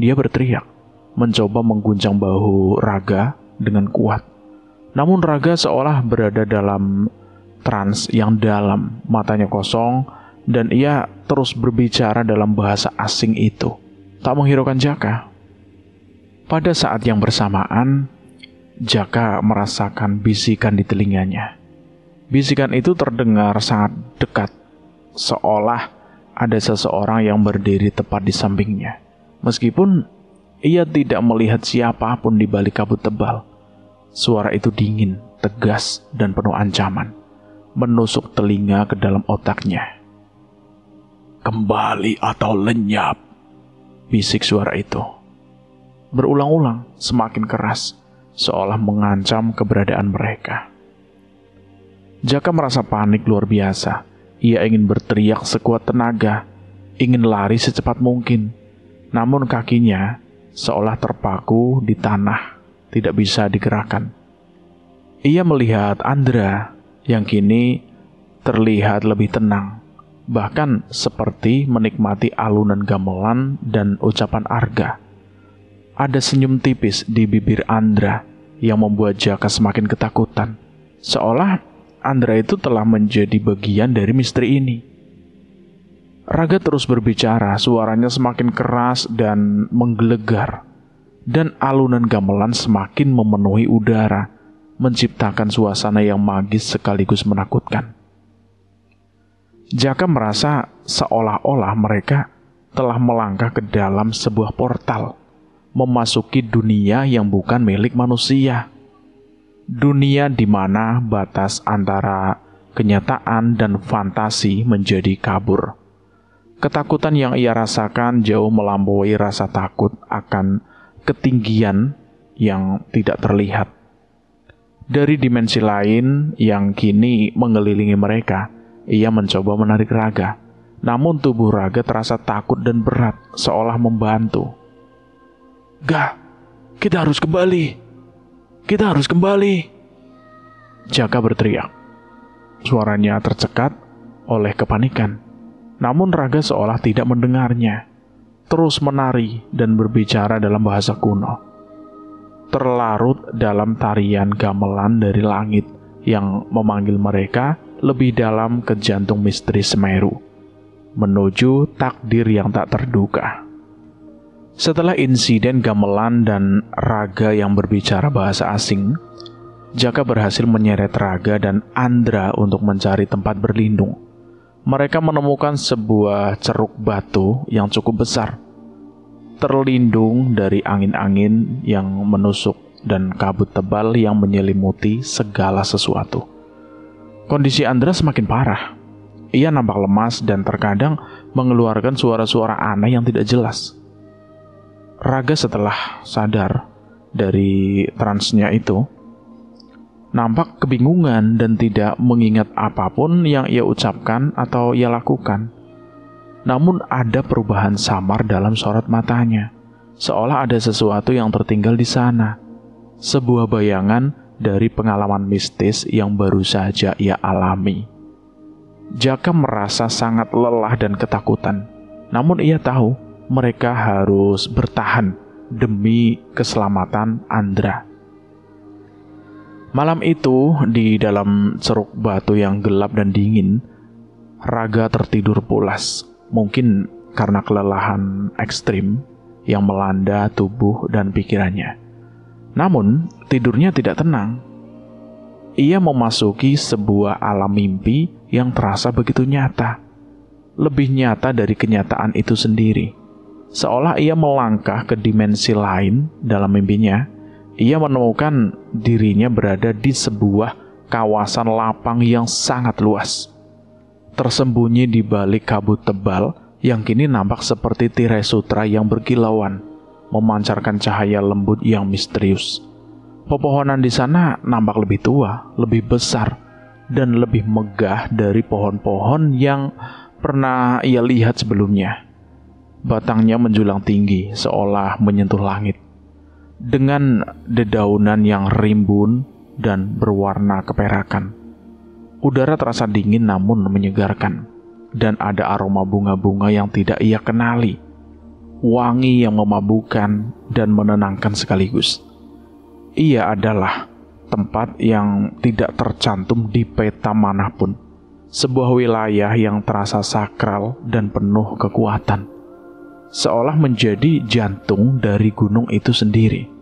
Dia berteriak, mencoba mengguncang bahu Raga dengan kuat. Namun Raga seolah berada dalam trans yang dalam, matanya kosong, dan ia terus berbicara dalam bahasa asing itu, tak menghiraukan Jaka. Pada saat yang bersamaan, Jaka merasakan bisikan di telinganya. Bisikan itu terdengar sangat dekat, seolah ada seseorang yang berdiri tepat di sampingnya. Meskipun ia tidak melihat siapapun di balik kabut tebal, suara itu dingin, tegas, dan penuh ancaman, menusuk telinga ke dalam otaknya. "Kembali atau lenyap," bisik suara itu. Berulang-ulang, semakin keras, seolah mengancam keberadaan mereka. Jaka merasa panik luar biasa. Ia ingin berteriak sekuat tenaga, ingin lari secepat mungkin. Namun kakinya seolah terpaku di tanah, tidak bisa digerakkan. Ia melihat Andra yang kini terlihat lebih tenang, bahkan seperti menikmati alunan gamelan dan ucapan arga. Ada senyum tipis di bibir Andra yang membuat Jaka semakin ketakutan, seolah Andra itu telah menjadi bagian dari misteri ini. Raga terus berbicara, suaranya semakin keras dan menggelegar, dan alunan gamelan semakin memenuhi udara, menciptakan suasana yang magis sekaligus menakutkan. Jaka merasa seolah-olah mereka telah melangkah ke dalam sebuah portal, memasuki dunia yang bukan milik manusia. Dunia di mana batas antara kenyataan dan fantasi menjadi kabur. Ketakutan yang ia rasakan jauh melampaui rasa takut akan ketinggian yang tidak terlihat. Dari dimensi lain yang kini mengelilingi mereka, ia mencoba menarik Raga. Namun tubuh Raga terasa takut dan berat, seolah membantu. "Gak, kita harus kembali. Kita harus kembali." Jaka berteriak. Suaranya tercekat oleh kepanikan. Namun Raga seolah tidak mendengarnya, terus menari dan berbicara dalam bahasa kuno. Terlarut dalam tarian gamelan dari langit yang memanggil mereka lebih dalam ke jantung misteri Semeru, menuju takdir yang tak terduga. Setelah insiden gamelan dan Raga yang berbicara bahasa asing, Jaka berhasil menyeret Raga dan Andra untuk mencari tempat berlindung. Mereka menemukan sebuah ceruk batu yang cukup besar, terlindung dari angin-angin yang menusuk dan kabut tebal yang menyelimuti segala sesuatu. Kondisi Andra semakin parah. Ia nampak lemas dan terkadang mengeluarkan suara-suara aneh yang tidak jelas. Raga setelah sadar dari transnya itu, nampak kebingungan dan tidak mengingat apapun yang ia ucapkan atau ia lakukan. Namun ada perubahan samar dalam sorot matanya, seolah ada sesuatu yang tertinggal di sana. Sebuah bayangan dari pengalaman mistis yang baru saja ia alami. Jaka merasa sangat lelah dan ketakutan. Namun ia tahu mereka harus bertahan demi keselamatan Andra. Malam itu, di dalam ceruk batu yang gelap dan dingin, Raga tertidur pulas, mungkin karena kelelahan ekstrim yang melanda tubuh dan pikirannya. Namun, tidurnya tidak tenang. Ia memasuki sebuah alam mimpi yang terasa begitu nyata, lebih nyata dari kenyataan itu sendiri. Seolah ia melangkah ke dimensi lain dalam mimpinya. Ia menemukan dirinya berada di sebuah kawasan lapang yang sangat luas, tersembunyi di balik kabut tebal yang kini nampak seperti tirai sutra yang berkilauan, memancarkan cahaya lembut yang misterius. Pepohonan di sana nampak lebih tua, lebih besar, dan lebih megah dari pohon-pohon yang pernah ia lihat sebelumnya. Batangnya menjulang tinggi, seolah menyentuh langit, dengan dedaunan yang rimbun dan berwarna keperakan. Udara terasa dingin namun menyegarkan, dan ada aroma bunga-bunga yang tidak ia kenali, wangi yang memabukkan dan menenangkan sekaligus. Ia adalah tempat yang tidak tercantum di peta manapun, sebuah wilayah yang terasa sakral dan penuh kekuatan, seolah menjadi jantung dari gunung itu sendiri.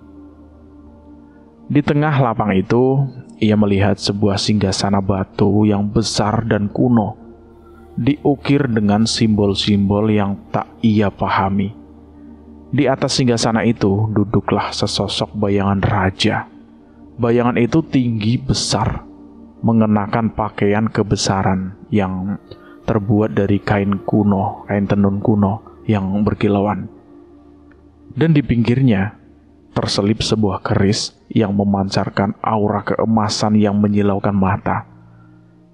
Di tengah lapang itu, ia melihat sebuah singgasana batu yang besar dan kuno, diukir dengan simbol-simbol yang tak ia pahami. Di atas singgasana itu duduklah sesosok bayangan raja. Bayangan itu tinggi besar, mengenakan pakaian kebesaran yang terbuat dari kain kuno, kain tenun kuno yang berkilauan. Dan di pinggirnya terselip sebuah keris yang memancarkan aura keemasan yang menyilaukan mata.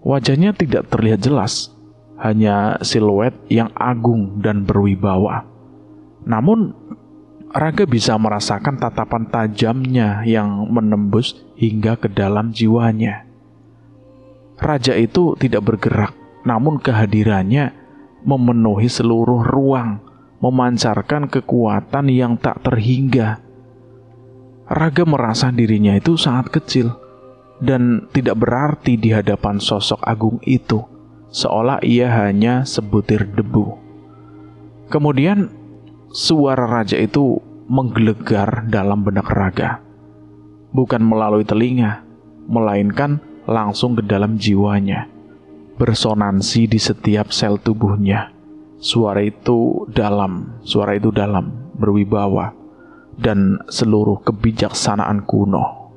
Wajahnya tidak terlihat jelas, hanya siluet yang agung dan berwibawa. Namun, Raga bisa merasakan tatapan tajamnya yang menembus hingga ke dalam jiwanya. Raja itu tidak bergerak, namun kehadirannya memenuhi seluruh ruang, memancarkan kekuatan yang tak terhingga. Raga merasa dirinya itu sangat kecil dan tidak berarti di hadapan sosok agung itu, seolah ia hanya sebutir debu. Kemudian suara raja itu menggelegar dalam benak Raga. Bukan melalui telinga, melainkan langsung ke dalam jiwanya. Bersonansi di setiap sel tubuhnya. Suara itu dalam, berwibawa, dan seluruh kebijaksanaan kuno.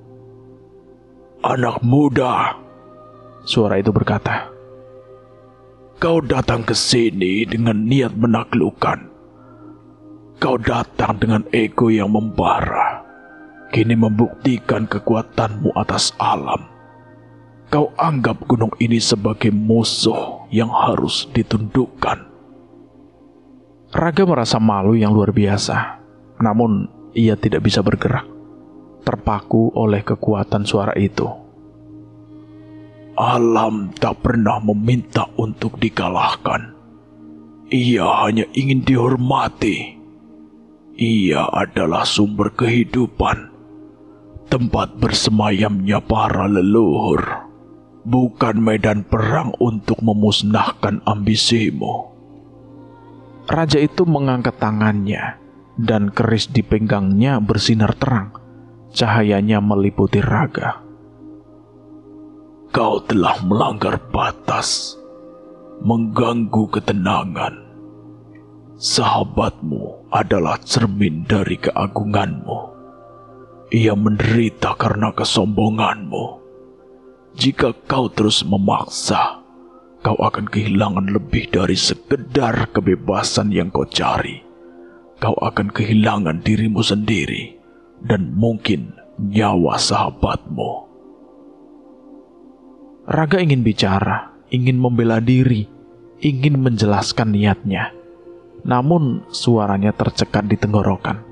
"Anak muda," suara itu berkata, "kau datang ke sini dengan niat menaklukkan. Kau datang dengan ego yang membara, kini membuktikan kekuatanmu atas alam. Kau anggap gunung ini sebagai musuh yang harus ditundukkan." Raga merasa malu yang luar biasa, namun ia tidak bisa bergerak, terpaku oleh kekuatan suara itu. "Alam tak pernah meminta untuk dikalahkan. Ia hanya ingin dihormati. Ia adalah sumber kehidupan, tempat bersemayamnya para leluhur. Bukan medan perang untuk memusnahkan ambisimu." Raja itu mengangkat tangannya, dan keris di pinggangnya bersinar terang. Cahayanya meliputi Raga. "Kau telah melanggar batas, mengganggu ketenangan. Sahabatmu adalah cermin dari keagunganmu. Ia menderita karena kesombonganmu. Jika kau terus memaksa, kau akan kehilangan lebih dari sekedar kebebasan yang kau cari. Kau akan kehilangan dirimu sendiri dan mungkin nyawa sahabatmu." Raga ingin bicara, ingin membela diri, ingin menjelaskan niatnya. Namun suaranya tercekat di tenggorokan.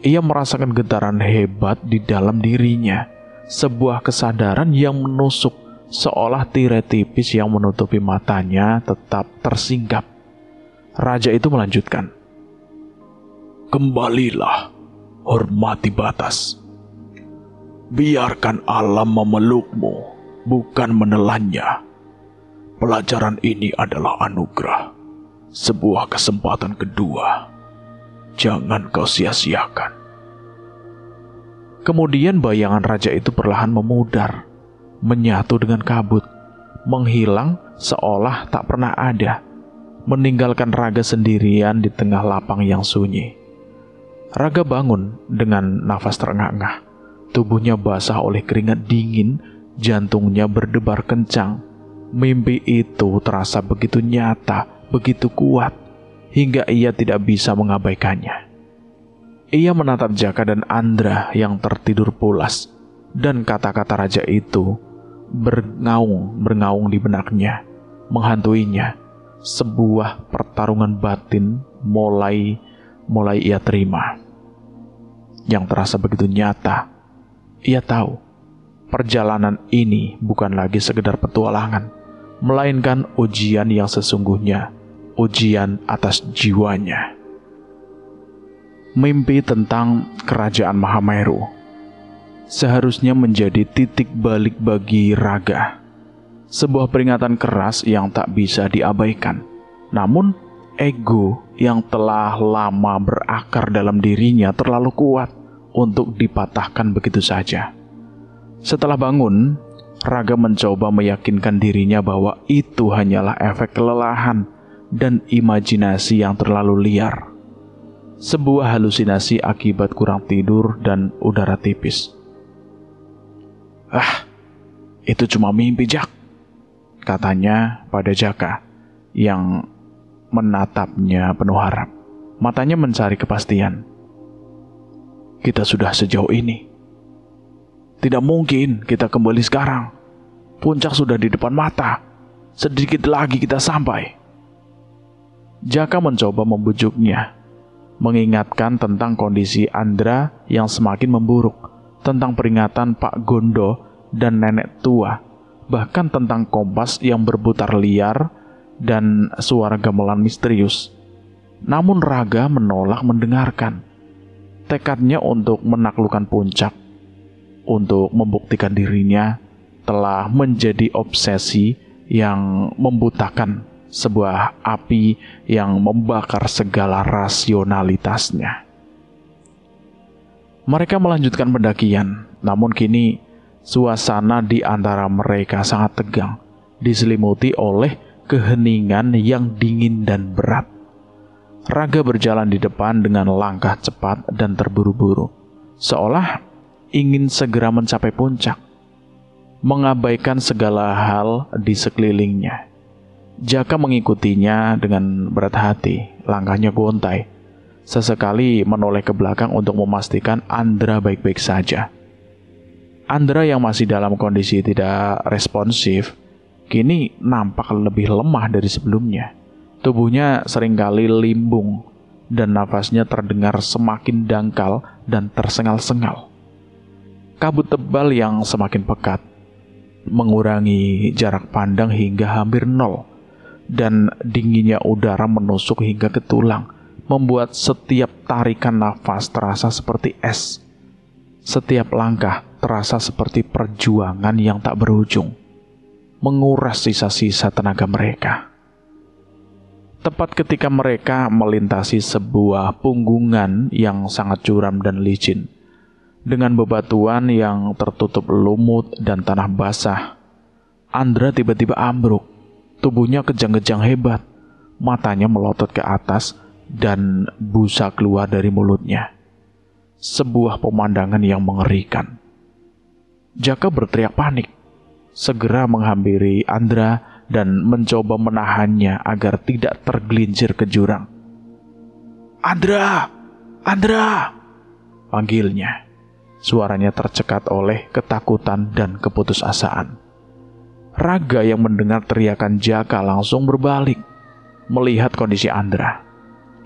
Ia merasakan getaran hebat di dalam dirinya. Sebuah kesadaran yang menusuk, seolah tirai tipis yang menutupi matanya tetap tersinggap. Raja itu melanjutkan, "Kembalilah, hormati batas. Biarkan alam memelukmu, bukan menelannya. Pelajaran ini adalah anugerah, sebuah kesempatan kedua. Jangan kau sia-siakan." Kemudian bayangan raja itu perlahan memudar, menyatu dengan kabut, menghilang seolah tak pernah ada, meninggalkan Raga sendirian di tengah lapang yang sunyi. Raga bangun dengan nafas terengah-engah, tubuhnya basah oleh keringat dingin, jantungnya berdebar kencang. Mimpi itu terasa begitu nyata, begitu kuat, hingga ia tidak bisa mengabaikannya. Ia menatap Jaka dan Andra yang tertidur pulas, dan kata-kata raja itu bergaung di benaknya, menghantuinya. Sebuah pertarungan batin mulai ia terima, yang terasa begitu nyata. Ia tahu, perjalanan ini bukan lagi sekedar petualangan, melainkan ujian yang sesungguhnya, ujian atas jiwanya. Mimpi tentang kerajaan Mahameru seharusnya menjadi titik balik bagi Raga. Sebuah peringatan keras yang tak bisa diabaikan. Namun, ego yang telah lama berakar dalam dirinya terlalu kuat untuk dipatahkan begitu saja. Setelah bangun, Raga mencoba meyakinkan dirinya bahwa itu hanyalah efek kelelahan dan imajinasi yang terlalu liar. Sebuah halusinasi akibat kurang tidur dan udara tipis. Itu cuma mimpi, Jak," katanya pada Jaka yang menatapnya penuh harap. Matanya mencari kepastian. "Kita sudah sejauh ini. Tidak mungkin kita kembali sekarang. Puncak sudah di depan mata. Sedikit lagi kita sampai." Jaka mencoba membujuknya, mengingatkan tentang kondisi Andra yang semakin memburuk, tentang peringatan Pak Gondo dan nenek tua, bahkan tentang kompas yang berputar liar dan suara gamelan misterius. Namun Raga menolak mendengarkan. Tekadnya untuk menaklukkan puncak, untuk membuktikan dirinya, telah menjadi obsesi yang membutakan sebuah api yang membakar segala rasionalitasnya. Mereka melanjutkan pendakian, namun kini suasana di antara mereka sangat tegang, diselimuti oleh keheningan yang dingin dan berat. Raga berjalan di depan dengan langkah cepat dan terburu-buru, seolah ingin segera mencapai puncak, mengabaikan segala hal di sekelilingnya. Jaka mengikutinya dengan berat hati, langkahnya gontai. Sesekali menoleh ke belakang untuk memastikan Andra baik-baik saja. Andra yang masih dalam kondisi tidak responsif, kini nampak lebih lemah dari sebelumnya. Tubuhnya seringkali limbung, dan nafasnya terdengar semakin dangkal dan tersengal-sengal. Kabut tebal yang semakin pekat mengurangi jarak pandang hingga hampir nol, dan dinginnya udara menusuk hingga ke tulang, membuat setiap tarikan nafas terasa seperti es. Setiap langkah terasa seperti perjuangan yang tak berujung, menguras sisa-sisa tenaga mereka. Tepat ketika mereka melintasi sebuah punggungan yang sangat curam dan licin, dengan bebatuan yang tertutup lumut dan tanah basah, Andra tiba-tiba ambruk. Tubuhnya kejang-kejang hebat, matanya melotot ke atas, dan busa keluar dari mulutnya. Sebuah pemandangan yang mengerikan. Jaka berteriak panik, segera menghampiri Andra dan mencoba menahannya agar tidak tergelincir ke jurang. "Andra! Andra!" panggilnya. Suaranya tercekat oleh ketakutan dan keputusasaan. Raga yang mendengar teriakan Jaka langsung berbalik, melihat kondisi Andra.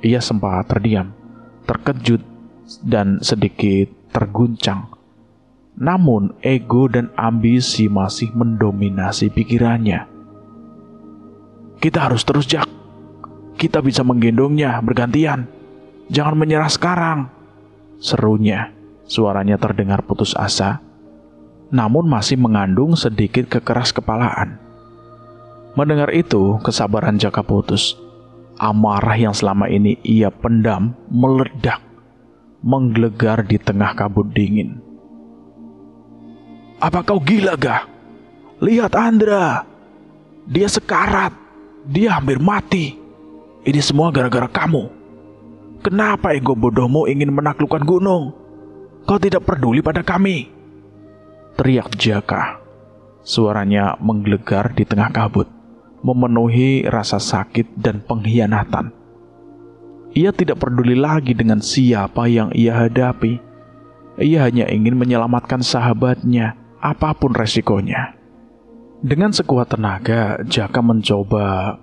Ia sempat terdiam, terkejut, dan sedikit terguncang. Namun ego dan ambisi masih mendominasi pikirannya. "Kita harus terus, Jak. Kita bisa menggendongnya bergantian. Jangan menyerah sekarang," serunya. Suaranya terdengar putus asa, namun masih mengandung sedikit kekeras kepalaan. Mendengar itu, kesabaran Jaka putus. Amarah yang selama ini ia pendam meledak, menggelegar di tengah kabut dingin. "Apa kau gila, Gah? Lihat Andra. Dia sekarat. Dia hampir mati. Ini semua gara-gara kamu. Kenapa ego bodohmu ingin menaklukkan gunung? Kau tidak peduli pada kami," teriak Jaka. Suaranya menggelegar di tengah kabut, memenuhi rasa sakit dan pengkhianatan. Ia tidak peduli lagi dengan siapa yang ia hadapi. Ia hanya ingin menyelamatkan sahabatnya, apapun resikonya. Dengan sekuat tenaga, Jaka mencoba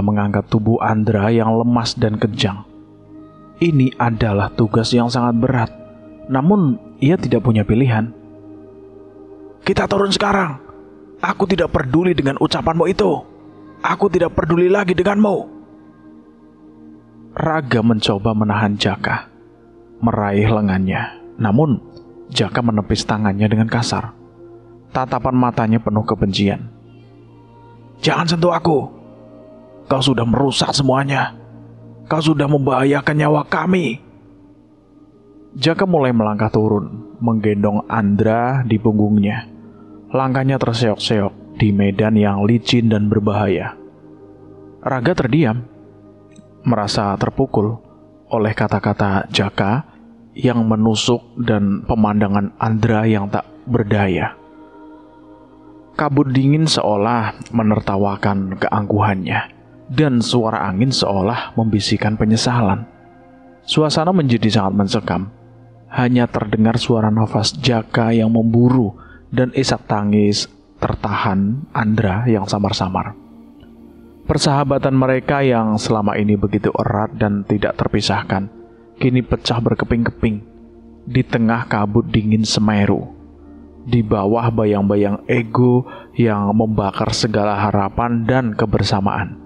mengangkat tubuh Andra yang lemas dan kejang. Ini adalah tugas yang sangat berat, namun ia tidak punya pilihan. "Kita turun sekarang. Aku tidak peduli dengan ucapanmu itu. Aku tidak peduli lagi denganmu." Raga mencoba menahan Jaka, meraih lengannya. Namun, Jaka menepis tangannya dengan kasar. Tatapan matanya penuh kebencian. "Jangan sentuh aku. Kau sudah merusak semuanya. Kau sudah membahayakan nyawa kami." Jaka mulai melangkah turun, menggendong Andra di punggungnya. Langkahnya terseok-seok di medan yang licin dan berbahaya. Raga terdiam, merasa terpukul oleh kata-kata Jaka yang menusuk dan pemandangan Andra yang tak berdaya. Kabut dingin seolah menertawakan keangkuhannya, dan suara angin seolah membisikkan penyesalan. Suasana menjadi sangat mencekam. Hanya terdengar suara nafas Jaka yang memburu dan isak tangis tertahan Andra yang samar-samar. Persahabatan mereka yang selama ini begitu erat dan tidak terpisahkan, kini pecah berkeping-keping di tengah kabut dingin Semeru, di bawah bayang-bayang ego yang membakar segala harapan dan kebersamaan.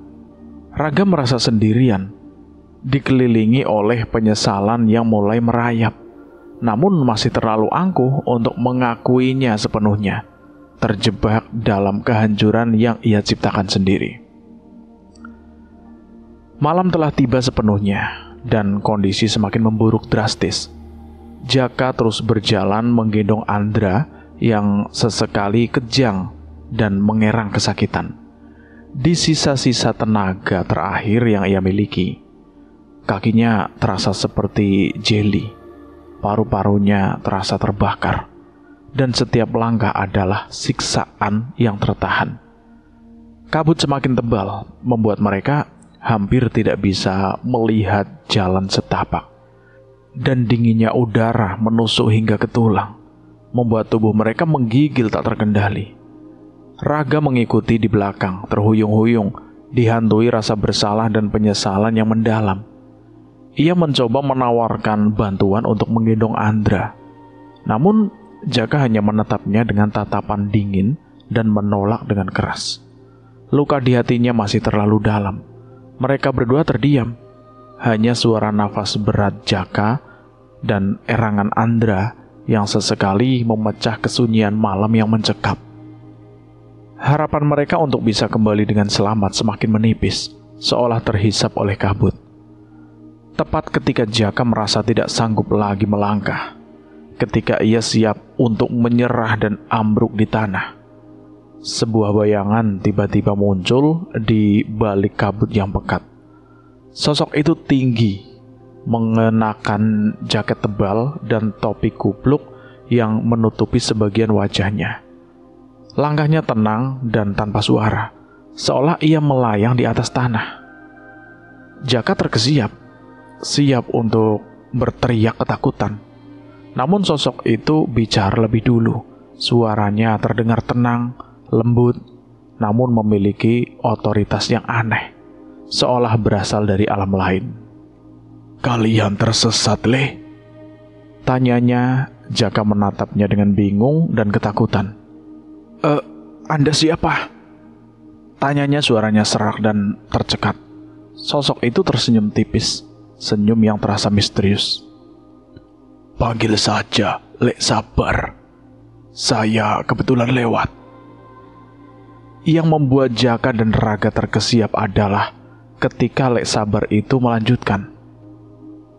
Raga merasa sendirian, dikelilingi oleh penyesalan yang mulai merayap, namun masih terlalu angkuh untuk mengakuinya sepenuhnya, terjebak dalam kehancuran yang ia ciptakan sendiri. Malam telah tiba sepenuhnya, dan kondisi semakin memburuk drastis. Jaka terus berjalan menggendong Andra yang sesekali kejang dan mengerang kesakitan. Di sisa-sisa tenaga terakhir yang ia miliki, kakinya terasa seperti jeli, paru-parunya terasa terbakar, dan setiap langkah adalah siksaan yang tertahan. Kabut semakin tebal, membuat mereka hampir tidak bisa melihat jalan setapak. Dan dinginnya udara menusuk hingga ke tulang, membuat tubuh mereka menggigil tak terkendali. Raga mengikuti di belakang, terhuyung-huyung, dihantui rasa bersalah dan penyesalan yang mendalam. Ia mencoba menawarkan bantuan untuk menggendong Andra. Namun, Jaka hanya menatapnya dengan tatapan dingin dan menolak dengan keras. Luka di hatinya masih terlalu dalam. Mereka berdua terdiam. Hanya suara nafas berat Jaka dan erangan Andra yang sesekali memecah kesunyian malam yang mencekam. Harapan mereka untuk bisa kembali dengan selamat semakin menipis, seolah terhisap oleh kabut. Tepat ketika Jaka merasa tidak sanggup lagi melangkah, ketika ia siap untuk menyerah dan ambruk di tanah, sebuah bayangan tiba-tiba muncul di balik kabut yang pekat. Sosok itu tinggi, mengenakan jaket tebal dan topi kupluk yang menutupi sebagian wajahnya. Langkahnya tenang dan tanpa suara, seolah ia melayang di atas tanah. Jaka terkesiap, siap untuk berteriak ketakutan. Namun sosok itu bicara lebih dulu. Suaranya terdengar tenang, lembut, namun memiliki otoritas yang aneh, seolah berasal dari alam lain. "Kalian tersesat, Le?" tanyanya. Jaka menatapnya dengan bingung dan ketakutan. Anda siapa?" tanyanya, suaranya serak dan tercekat. Sosok itu tersenyum tipis, senyum yang terasa misterius. "Panggil saja Lek Sabar. Saya kebetulan lewat." Yang membuat Jaka dan Raga terkesiap adalah ketika Lek Sabar itu melanjutkan,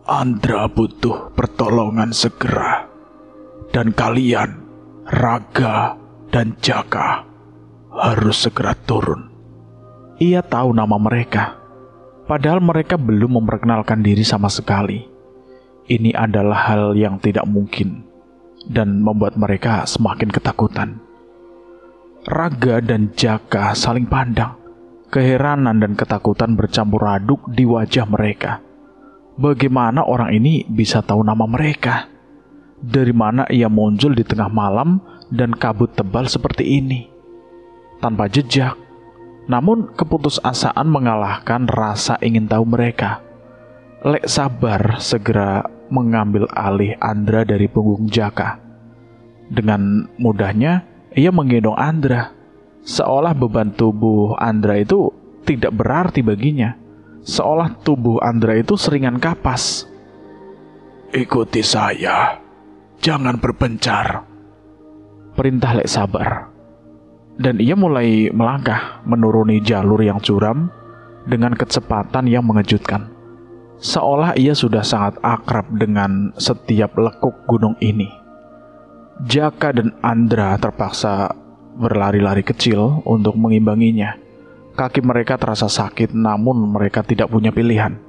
"Andra butuh pertolongan segera. Dan kalian, Raga dan Jaka, harus segera turun." Ia tahu nama mereka, padahal mereka belum memperkenalkan diri sama sekali. Ini adalah hal yang tidak mungkin dan membuat mereka semakin ketakutan. Raga dan Jaka saling pandang. Keheranan dan ketakutan bercampur aduk di wajah mereka. Bagaimana orang ini bisa tahu nama mereka? Dari mana ia muncul di tengah malam dan kabut tebal seperti ini? Tanpa jejak, namun keputusasaan mengalahkan rasa ingin tahu mereka. Lek Sabar segera mengambil alih Andra dari punggung Jaka. Dengan mudahnya, ia menggendong Andra, seolah beban tubuh Andra itu tidak berarti baginya, seolah tubuh Andra itu seringan kapas. "Ikuti saya, jangan berpencar," perintah Lek Sabar. Dan ia mulai melangkah menuruni jalur yang curam dengan kecepatan yang mengejutkan. Seolah ia sudah sangat akrab dengan setiap lekuk gunung ini. Jaka dan Andra terpaksa berlari-lari kecil untuk mengimbanginya. Kaki mereka terasa sakit, namun mereka tidak punya pilihan.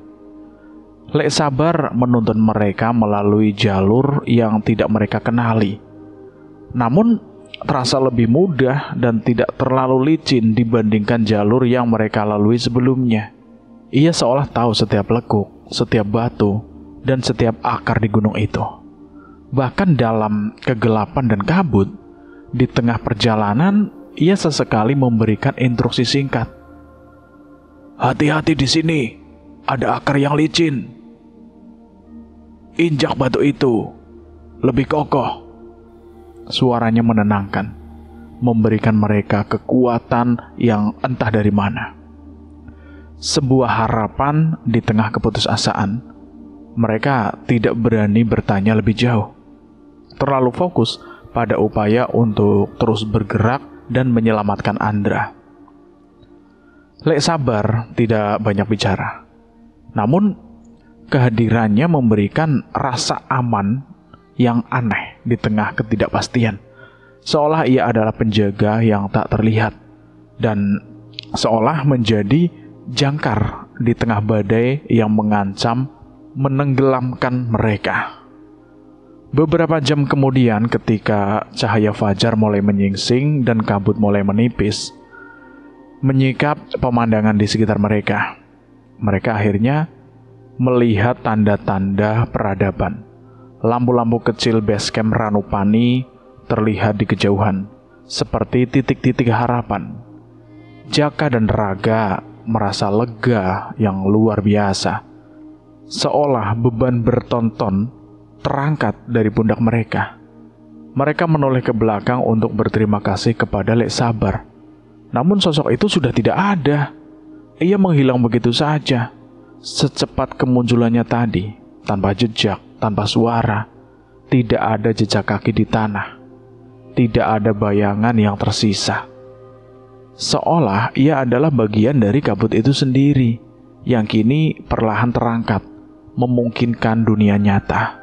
Lek Sabar menuntun mereka melalui jalur yang tidak mereka kenali. Namun terasa lebih mudah dan tidak terlalu licin dibandingkan jalur yang mereka lalui sebelumnya. Ia seolah tahu setiap lekuk, setiap batu, dan setiap akar di gunung itu. Bahkan dalam kegelapan dan kabut, di tengah perjalanan, ia sesekali memberikan instruksi singkat. "Hati-hati di sini, ada akar yang licin. Injak batu itu, lebih kokoh." Suaranya menenangkan, memberikan mereka kekuatan yang entah dari mana. Sebuah harapan di tengah keputusasaan. Mereka tidak berani bertanya lebih jauh. Terlalu fokus pada upaya untuk terus bergerak dan menyelamatkan Andra. Lek Sabar tidak banyak bicara. Namun, kehadirannya memberikan rasa aman yang aneh di tengah ketidakpastian. Seolah ia adalah penjaga yang tak terlihat, dan seolah menjadi jangkar di tengah badai yang mengancam menenggelamkan mereka. Beberapa jam kemudian, ketika cahaya fajar mulai menyingsing dan kabut mulai menipis, menyikap pemandangan di sekitar mereka, mereka akhirnya melihat tanda-tanda peradaban. Lampu-lampu kecil base camp Ranupani terlihat di kejauhan, seperti titik-titik harapan. Jaka dan Raga merasa lega yang luar biasa. Seolah beban bertonton terangkat dari pundak mereka. Mereka menoleh ke belakang untuk berterima kasih kepada Lek Sabar. Namun sosok itu sudah tidak ada. Ia menghilang begitu saja, secepat kemunculannya tadi, tanpa jejak, tanpa suara. Tidak ada jejak kaki di tanah. Tidak ada bayangan yang tersisa. Seolah ia adalah bagian dari kabut itu sendiri, yang kini perlahan terangkat, memungkinkan dunia nyata.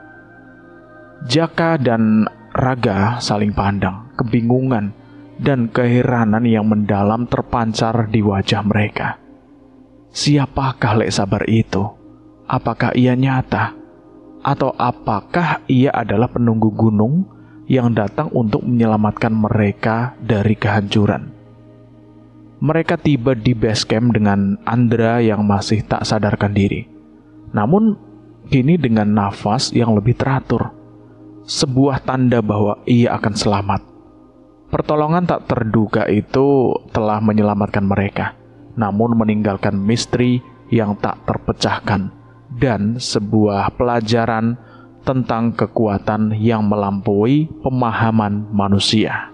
Jaka dan Raga saling pandang, kebingungan dan keheranan yang mendalam terpancar di wajah mereka. Siapakah Lek Sabar itu? Apakah ia nyata? Atau apakah ia adalah penunggu gunung yang datang untuk menyelamatkan mereka dari kehancuran? Mereka tiba di base camp dengan Andra yang masih tak sadarkan diri. Namun, kini dengan nafas yang lebih teratur. Sebuah tanda bahwa ia akan selamat. Pertolongan tak terduga itu telah menyelamatkan mereka, namun meninggalkan misteri yang tak terpecahkan dan sebuah pelajaran tentang kekuatan yang melampaui pemahaman manusia.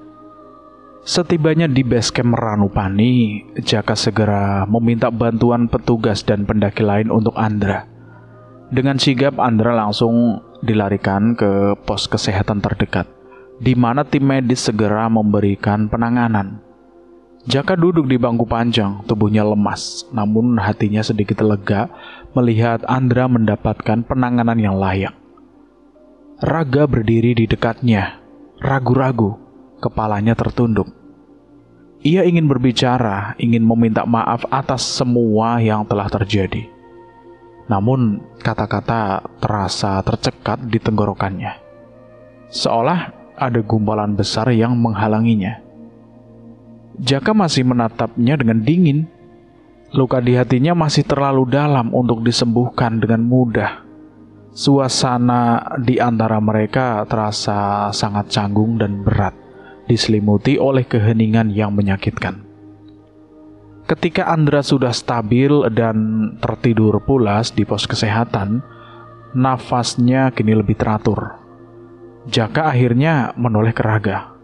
Setibanya di base camp Ranupani, Jaka segera meminta bantuan petugas dan pendaki lain untuk Andra. Dengan sigap, Andra langsung dilarikan ke pos kesehatan terdekat, di mana tim medis segera memberikan penanganan. Jaka duduk di bangku panjang, tubuhnya lemas, namun hatinya sedikit lega melihat Andra mendapatkan penanganan yang layak. Raga berdiri di dekatnya, ragu-ragu, kepalanya tertunduk. Ia ingin berbicara, ingin meminta maaf atas semua yang telah terjadi. Namun, kata-kata terasa tercekat di tenggorokannya. Seolah ada gumpalan besar yang menghalanginya. Jaka masih menatapnya dengan dingin. Luka di hatinya masih terlalu dalam untuk disembuhkan dengan mudah. Suasana di antara mereka terasa sangat canggung dan berat, diselimuti oleh keheningan yang menyakitkan. Ketika Andra sudah stabil dan tertidur pulas di pos kesehatan, nafasnya kini lebih teratur. Jaka akhirnya menoleh ke Raga.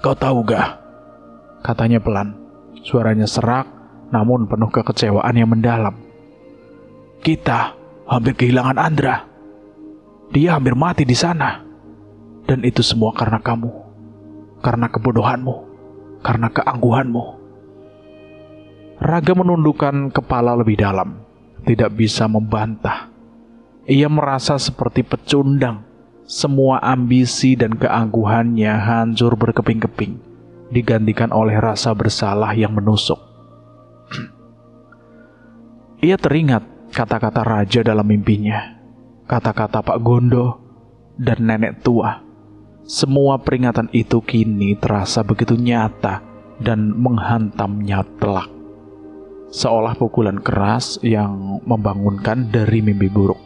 "Kau tahu gak?" katanya pelan. Suaranya serak, namun penuh kekecewaan yang mendalam. "Kita hampir kehilangan Andra. Dia hampir mati di sana. Dan itu semua karena kamu. Karena kebodohanmu. Karena keangkuhanmu." Raga menundukkan kepala lebih dalam, tidak bisa membantah. Ia merasa seperti pecundang. Semua ambisi dan keangkuhannya hancur berkeping-keping, digantikan oleh rasa bersalah yang menusuk. Ia teringat kata-kata raja dalam mimpinya, kata-kata Pak Gondo dan nenek tua. Semua peringatan itu kini terasa begitu nyata dan menghantamnya telak. Seolah pukulan keras yang membangunkan dari mimpi buruk.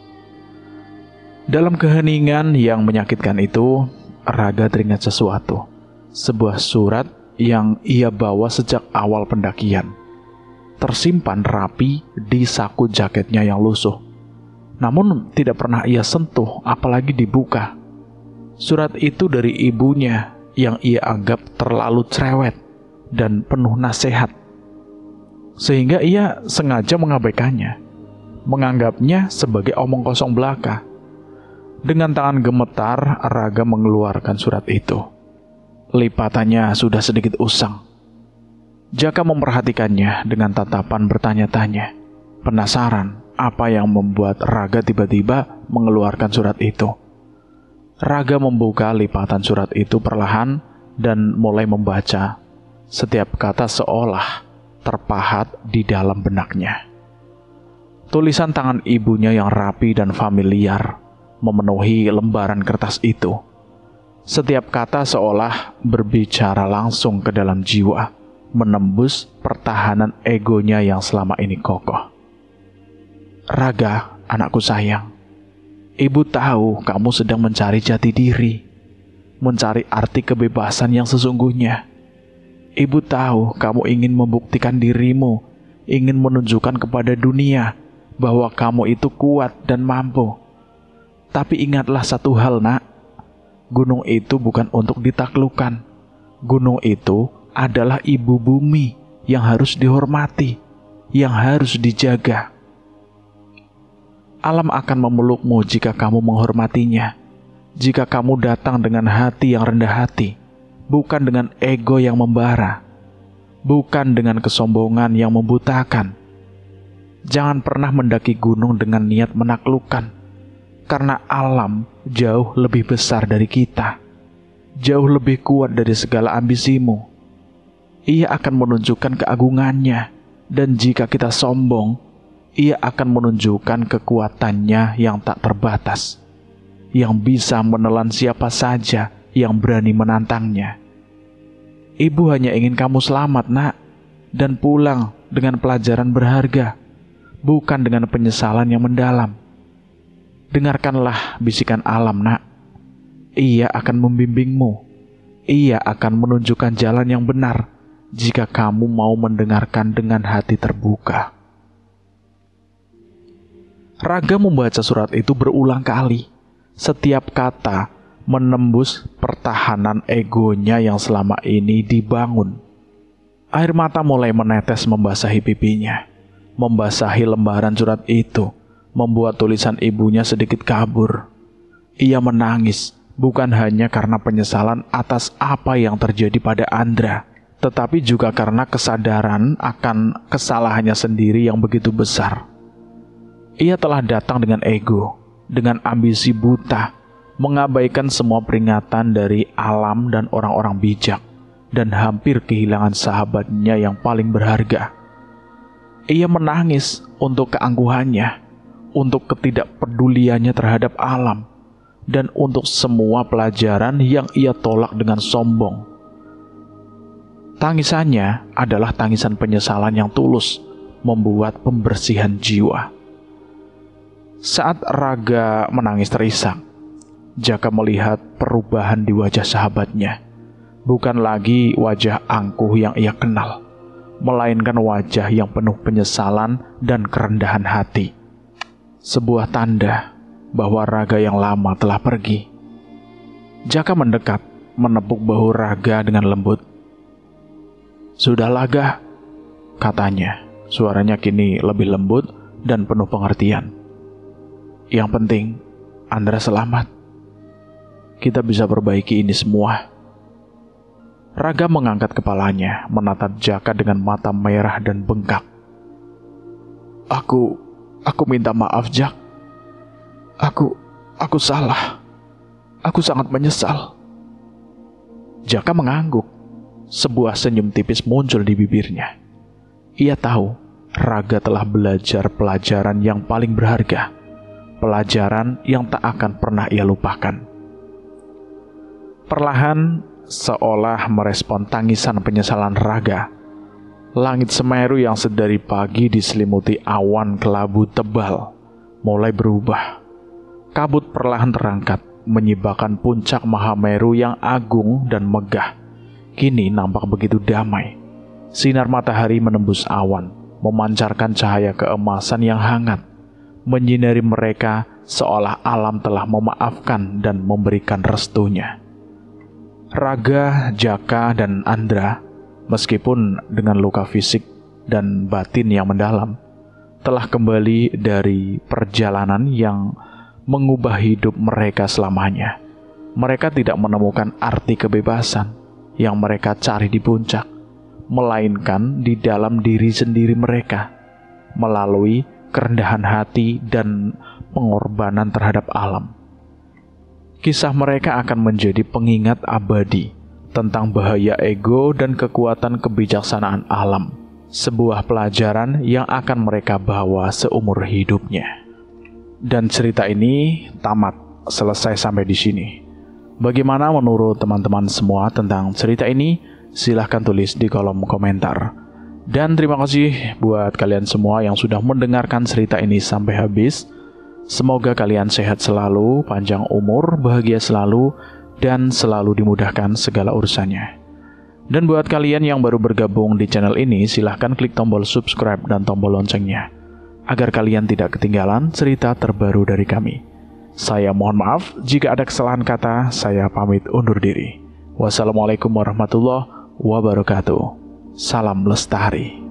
Dalam keheningan yang menyakitkan itu, Raga teringat sesuatu. Sebuah surat yang ia bawa sejak awal pendakian. Tersimpan rapi di saku jaketnya yang lusuh. Namun tidak pernah ia sentuh, apalagi dibuka. Surat itu dari ibunya yang ia anggap terlalu cerewet dan penuh nasihat. Sehingga ia sengaja mengabaikannya, menganggapnya sebagai omong kosong belaka. Dengan tangan gemetar, Raga mengeluarkan surat itu. Lipatannya sudah sedikit usang. Jaka memperhatikannya dengan tatapan bertanya-tanya. Penasaran apa yang membuat Raga tiba-tiba mengeluarkan surat itu. Raga membuka lipatan surat itu perlahan dan mulai membaca. Setiap kata seolah terpahat di dalam benaknya. Tulisan tangan ibunya yang rapi dan familiar memenuhi lembaran kertas itu. Setiap kata seolah berbicara langsung ke dalam jiwa, menembus pertahanan egonya yang selama ini kokoh. Raga, anakku sayang, ibu tahu kamu sedang mencari jati diri, mencari arti kebebasan yang sesungguhnya. Ibu tahu kamu ingin membuktikan dirimu, ingin menunjukkan kepada dunia bahwa kamu itu kuat dan mampu. Tapi ingatlah satu hal, nak. Gunung itu bukan untuk ditaklukkan. Gunung itu adalah ibu bumi yang harus dihormati, yang harus dijaga. Alam akan memelukmu jika kamu menghormatinya, jika kamu datang dengan hati yang rendah hati, bukan dengan ego yang membara, bukan dengan kesombongan yang membutakan. Jangan pernah mendaki gunung dengan niat menaklukkan, karena alam jauh lebih besar dari kita, jauh lebih kuat dari segala ambisimu. Ia akan menunjukkan keagungannya, dan jika kita sombong, ia akan menunjukkan kekuatannya yang tak terbatas, yang bisa menelan siapa saja yang berani menantangnya. Ibu hanya ingin kamu selamat, nak, dan pulang dengan pelajaran berharga, bukan dengan penyesalan yang mendalam. Dengarkanlah bisikan alam, nak. Ia akan membimbingmu. Ia akan menunjukkan jalan yang benar jika kamu mau mendengarkan dengan hati terbuka. Raga membaca surat itu berulang kali. Setiap kata menembus pertahanan egonya yang selama ini dibangun. Air mata mulai menetes membasahi pipinya, membasahi lembaran surat itu, membuat tulisan ibunya sedikit kabur. Ia menangis, bukan hanya karena penyesalan atas apa yang terjadi pada Andra, tetapi juga karena kesadaran akan kesalahannya sendiri yang begitu besar. Ia telah datang dengan ego, dengan ambisi buta, mengabaikan semua peringatan dari alam dan orang-orang bijak, dan hampir kehilangan sahabatnya yang paling berharga. Ia menangis untuk keangkuhannya, untuk ketidakpeduliannya terhadap alam, dan untuk semua pelajaran yang ia tolak dengan sombong. Tangisannya adalah tangisan penyesalan yang tulus, membuat pembersihan jiwa. Saat Raga menangis terisak, Jaka melihat perubahan di wajah sahabatnya. Bukan lagi wajah angkuh yang ia kenal, melainkan wajah yang penuh penyesalan dan kerendahan hati. Sebuah tanda bahwa Raga yang lama telah pergi. Jaka mendekat, menepuk bahu Raga dengan lembut. "Sudahlah, Ga," katanya. Suaranya kini lebih lembut dan penuh pengertian. "Yang penting, Andra selamat. Kita bisa perbaiki ini semua." Raga mengangkat kepalanya, menatap Jaka dengan mata merah dan bengkak. Aku minta maaf, Jak. Aku salah. Aku sangat menyesal." Jaka mengangguk. Sebuah senyum tipis muncul di bibirnya. Ia tahu Raga telah belajar pelajaran yang paling berharga, pelajaran yang tak akan pernah ia lupakan. Perlahan, seolah merespon tangisan penyesalan Raga, langit Semeru yang sedari pagi diselimuti awan kelabu tebal mulai berubah. Kabut perlahan terangkat, menyibakkan puncak Mahameru yang agung dan megah. Kini nampak begitu damai. Sinar matahari menembus awan, memancarkan cahaya keemasan yang hangat, menyinari mereka seolah alam telah memaafkan dan memberikan restunya. Raga, Jaka, dan Andra, meskipun dengan luka fisik dan batin yang mendalam, telah kembali dari perjalanan yang mengubah hidup mereka selamanya. Mereka tidak menemukan arti kebebasan yang mereka cari di puncak, melainkan di dalam diri sendiri mereka, melalui kerendahan hati, dan pengorbanan terhadap alam. Kisah mereka akan menjadi pengingat abadi tentang bahaya ego dan kekuatan kebijaksanaan alam, sebuah pelajaran yang akan mereka bawa seumur hidupnya. Dan cerita ini tamat, selesai sampai di sini. Bagaimana menurut teman-teman semua tentang cerita ini? Silahkan tulis di kolom komentar. Dan terima kasih buat kalian semua yang sudah mendengarkan cerita ini sampai habis. Semoga kalian sehat selalu, panjang umur, bahagia selalu, dan selalu dimudahkan segala urusannya. Dan buat kalian yang baru bergabung di channel ini, silahkan klik tombol subscribe dan tombol loncengnya, agar kalian tidak ketinggalan cerita terbaru dari kami. Saya mohon maaf jika ada kesalahan kata, saya pamit undur diri. Wassalamualaikum warahmatullahi wabarakatuh. Salam lestari.